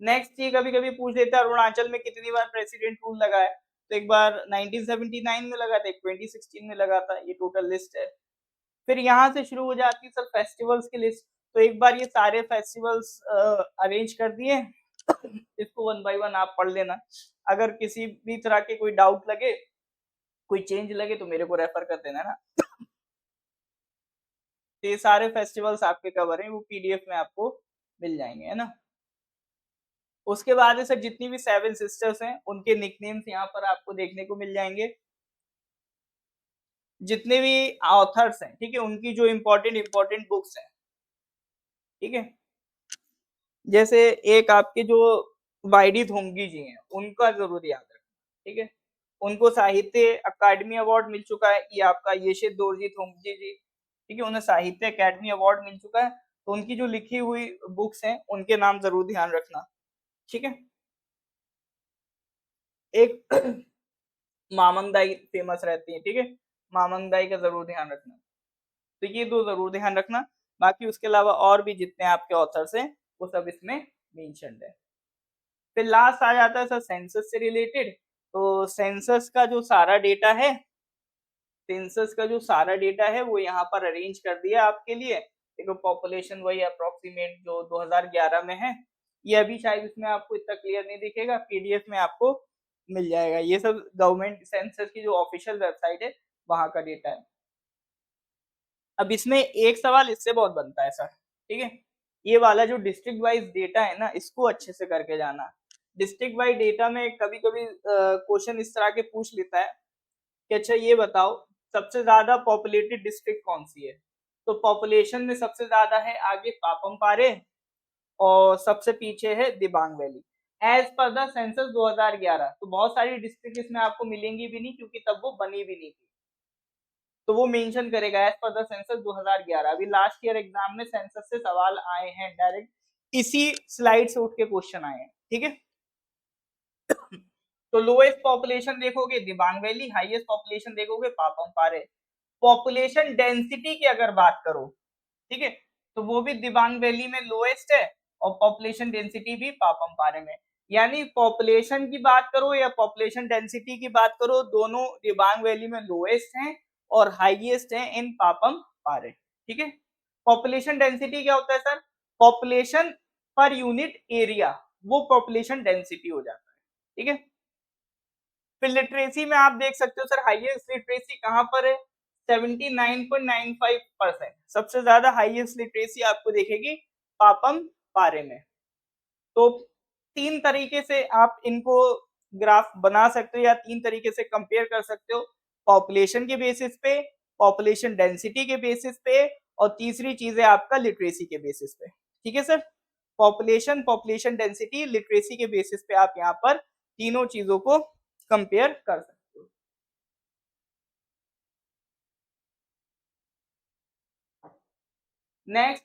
नेक्स्ट ये कभी कभी पूछ लेता है अरुणाचल में कितनी बार प्रेसिडेंट रूल लगा है। तो एक बार 1979 में लगा था, एक 2016 में लगा था। ये टोटल लिस्ट है। फिर यहाँ से शुरू हो जाती है सर फेस्टिवल्स की लिस्ट। तो एक बार ये सारे फेस्टिवल्स अरेंज कर दिए, इसको वन बाय वन आप पढ़ लेना। अगर किसी भी तरह के कोई डाउट लगे, कोई चेंज लगे तो मेरे को रेफर कर देना ना। तो ये सारे फेस्टिवल्स आपके कवर हैं, वो पीडीएफ में आपको मिल जाएंगे, है ना। उसके बाद सर जितनी भी 7 सिस्टर्स हैं उनके निकनेम्स यहाँ पर आपको देखने को मिल जाएंगे। जितने भी ऑथर्स हैं, ठीक है, उनकी जो इम्पोर्टेंट बुक्स हैं। ठीक है, जैसे एक आपके जो वाईडी थोंगी जी हैं, उनका जरूर याद रखना। ठीक है, उनको साहित्य अकादमी अवार्ड मिल चुका है। ये आपका येशे दोरजी थोंगजी जी, ठीक है, उन्हें साहित्य अकादमी अवार्ड मिल चुका है। तो उनकी जो लिखी हुई बुक्स हैं उनके नाम जरूर ध्यान रखना। ठीक है, एक मामंगदाई फेमस रहती है। ठीक है, मामंगदाई का जरूर ध्यान रखना। तो ये 2 जरूर ध्यान रखना। बाकी उसके अलावा और भी जितने आपके ऑथर्स हैं वो सब इसमें मेंशन्ड है। फिर लास्ट आ जाता है सर सेंसस से रिलेटेड। तो सेंसस का जो सारा डेटा है, सेंसस का जो सारा डेटा है वो यहाँ पर अरेंज कर दिया आपके लिए। देखो पॉपुलेशन वही अप्रोक्सीमेट जो 2011 में है। ये अभी शायद इसमें आपको इतना क्लियर नहीं दिखेगा, पीडीएफ में आपको मिल जाएगा। ये सब गवर्नमेंट सेंसस की जो ऑफिशियल वेबसाइट है वहां का डेटा है। अब इसमें एक सवाल इससे बहुत बनता है सर। ठीक है, ये वाला जो डिस्ट्रिक्ट वाइज डेटा है ना, इसको अच्छे से करके जाना। डिस्ट्रिक्ट वाइज डेटा में कभी कभी क्वेश्चन इस तरह के पूछ लेता है कि अच्छा ये बताओ सबसे ज्यादा पॉपुलेटेड डिस्ट्रिक्ट कौन सी है। तो पॉपुलेशन में सबसे ज्यादा है आगे पापम पारे और सबसे पीछे है Dibang valley as per the census 2011। तो बहुत सारी डिस्ट्रिक्ट इसमें आपको मिलेंगी भी नहीं क्योंकि तब वो बनी भी नहीं थी, तो वो मेंशन करेगा एज पर द सेंसस 2011। अभी लास्ट ईयर एग्जाम में सेंसस से सवाल आए हैं, डायरेक्ट इसी स्लाइड से उठ के क्वेश्चन आए हैं, ठीक है। तो लोएस्ट पॉपुलेशन देखोगे दिबांग वैली, हाईएस्ट पॉपुलेशन देखोगे पापम पारे। पॉपुलेशन डेंसिटी की अगर बात करो, ठीक है, तो वो भी दिबांग वैली में लोएस्ट है और पॉपुलेशन डेंसिटी भी पापम पारे में। यानी पॉपुलेशन की बात करो या पॉपुलेशन डेंसिटी की बात करो, दोनों दिबांग वैली में लोएस्ट हैं और हाईएस्ट हैं इन पापम पारे, ठीक है। पॉपुलेशन डेंसिटी क्या होता है sir? Population per unit area, वो पॉपुलेशन डेंसिटी हो जाता है, ठीक है। फिर लिटरेसी में आप देख सकते हो सर, हाईएस्ट लिटरेसी कहां पर है? 79.95%। सबसे ज्यादा हाईएस्ट लिटरेसी आपको देखेगी पापम पारे में। तो तीन तरीके से आप इनको ग्राफ बना सकते हो या तीन तरीके से कंपेयर कर सकते हो, पॉपुलेशन के बेसिस पे, पॉपुलेशन डेंसिटी के बेसिस पे, और तीसरी चीज है आपका लिटरेसी के बेसिस पे, ठीक है sir. Population, population density, literacy के बेसिस पे आप यहाँ पर तीनों चीजों को कंपेयर कर सकते हो। नेक्स्ट,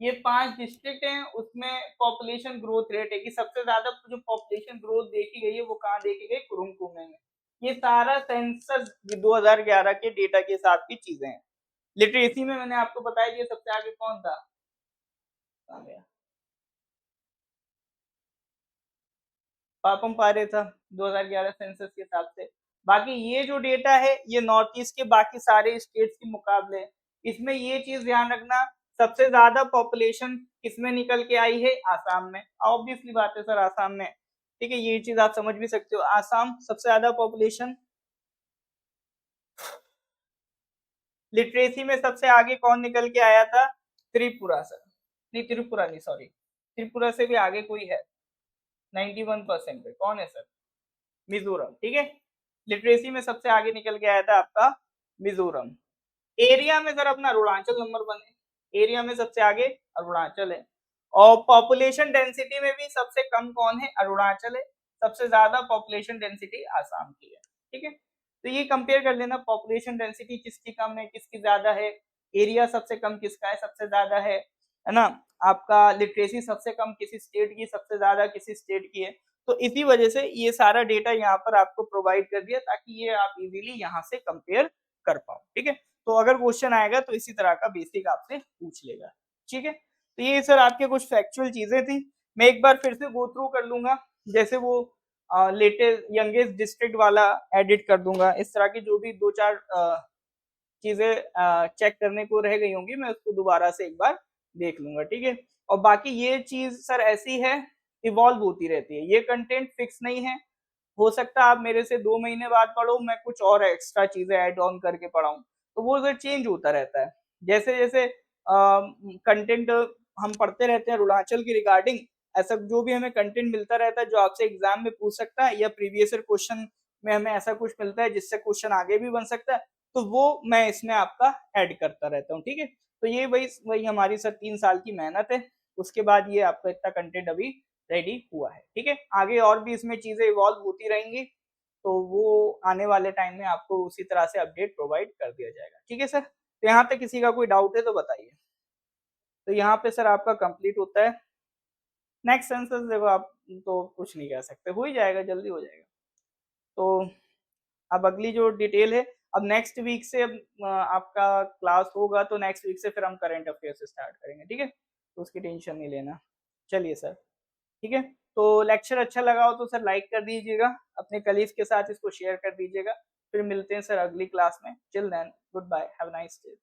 ये 5 डिस्ट्रिक्ट हैं, उसमें पॉपुलेशन ग्रोथ रेट है कि सबसे ज्यादा जो पॉपुलेशन ग्रोथ देखी गई है वो कहाँ देखी गई? कुरुंग में। ये सारा सेंसस 2011 के डेटा के हिसाब की चीजें हैं। लिटरेसी में मैंने आपको बताया कि सबसे आगे कौन था? पापम पारे था 2011 सेंसस के हिसाब से। बाकी ये जो डेटा है ये नॉर्थ ईस्ट के बाकी सारे स्टेट्स के मुकाबले। इसमें ये चीज ध्यान रखना, सबसे ज्यादा पॉपुलेशन किसमें निकल के आई है? आसाम में। ऑब्वियसली बात है सर, आसाम में, ठीक है, ये चीज आप समझ भी सकते हो। आसाम सबसे ज्यादा पॉपुलेशन। लिटरेसी में सबसे आगे कौन निकल के आया था? त्रिपुरा सर। नहीं, त्रिपुरा नहीं, सॉरी, त्रिपुरा से भी आगे कोई है 91% पे, कौन है सर? मिजोरम, ठीक है। लिटरेसी में सबसे आगे निकल के आया था आपका मिजोरम। एरिया में सर अपना अरुणाचल नंबर 1 है, एरिया में सबसे आगे अरुणाचल है। और पॉपुलेशन डेंसिटी में भी सबसे कम कौन है? अरुणाचल है। सबसे ज्यादा पॉपुलेशन डेंसिटी आसाम की है, ठीक है। तो ये कंपेयर कर लेना, पॉपुलेशन डेंसिटी किसकी कम है किसकी ज्यादा है, एरिया सबसे कम किसका है, सबसे ज्यादा है ना। आपका लिटरेसी सबसे कम किसी स्टेट की, सबसे ज्यादा किसी स्टेट की है। तो इसी वजह से ये सारा डेटा यहाँ पर आपको प्रोवाइड कर दिया ताकि ये आप इजीली यहाँ से कंपेयर कर पाओ, ठीक है। तो अगर क्वेश्चन आएगा तो इसी तरह का बेसिक आपसे पूछ लेगा, ठीक है। तो ये सर आपके कुछ फैक्चुअल चीजें थी, मैं एक बार फिर से गो थ्रू कर लूंगा। जैसे वो लेटेस्ट यंगेस्ट डिस्ट्रिक्ट वाला एडिट कर दूंगा, इस तरह की जो भी दो चार चीजें चेक करने को रह गई होंगी मैं उसको दोबारा से एक बार देख लूंगा, ठीक है। और बाकी ये चीज सर ऐसी है, इवॉल्व होती रहती है, ये कंटेंट फिक्स नहीं है। हो सकता है आप मेरे से 2 महीने बाद पढ़ो, मैं कुछ और एक्स्ट्रा चीजें ऐड ऑन करके पढ़ाऊं, तो वो सर चेंज होता रहता है। जैसे जैसे कंटेंट हम पढ़ते रहते हैं अरुणाचल की रिगार्डिंग, ऐसा जो भी हमें कंटेंट मिलता रहता है जो आपसे एग्जाम में पूछ सकता है या प्रीवियस ईयर क्वेश्चन में हमें ऐसा कुछ मिलता है जिससे क्वेश्चन आगे भी बन सकता है, तो वो मैं इसमें आपका ऐड करता रहता हूँ, ठीक है। तो ये वही वही हमारी सर 3 साल की मेहनत है, उसके बाद ये आपका इतना कंटेंट अभी रेडी हुआ है, ठीक है। आगे और भी इसमें चीजें इवॉल्व होती रहेंगी, तो वो आने वाले टाइम में आपको उसी तरह से अपडेट प्रोवाइड कर दिया जाएगा, ठीक है सर। तो यहाँ तक किसी का कोई डाउट है तो बताइए। तो यहाँ पे सर आपका कंप्लीट होता है। नेक्स्ट सेंसस देखो आप तो कुछ नहीं कह सकते, हो ही जाएगा, जल्दी हो जाएगा। तो अब अगली जो डिटेल है, अब नेक्स्ट वीक से अब आपका क्लास होगा, तो नेक्स्ट वीक से फिर हम करंट अफेयर से स्टार्ट करेंगे, ठीक है। तो उसकी टेंशन नहीं लेना। चलिए सर, ठीक है। तो लेक्चर अच्छा लगा हो तो सर लाइक कर दीजिएगा, अपने कलीग्स के साथ इसको शेयर कर दीजिएगा। फिर मिलते हैं सर अगली क्लास में। Till then, goodbye, have a nice day.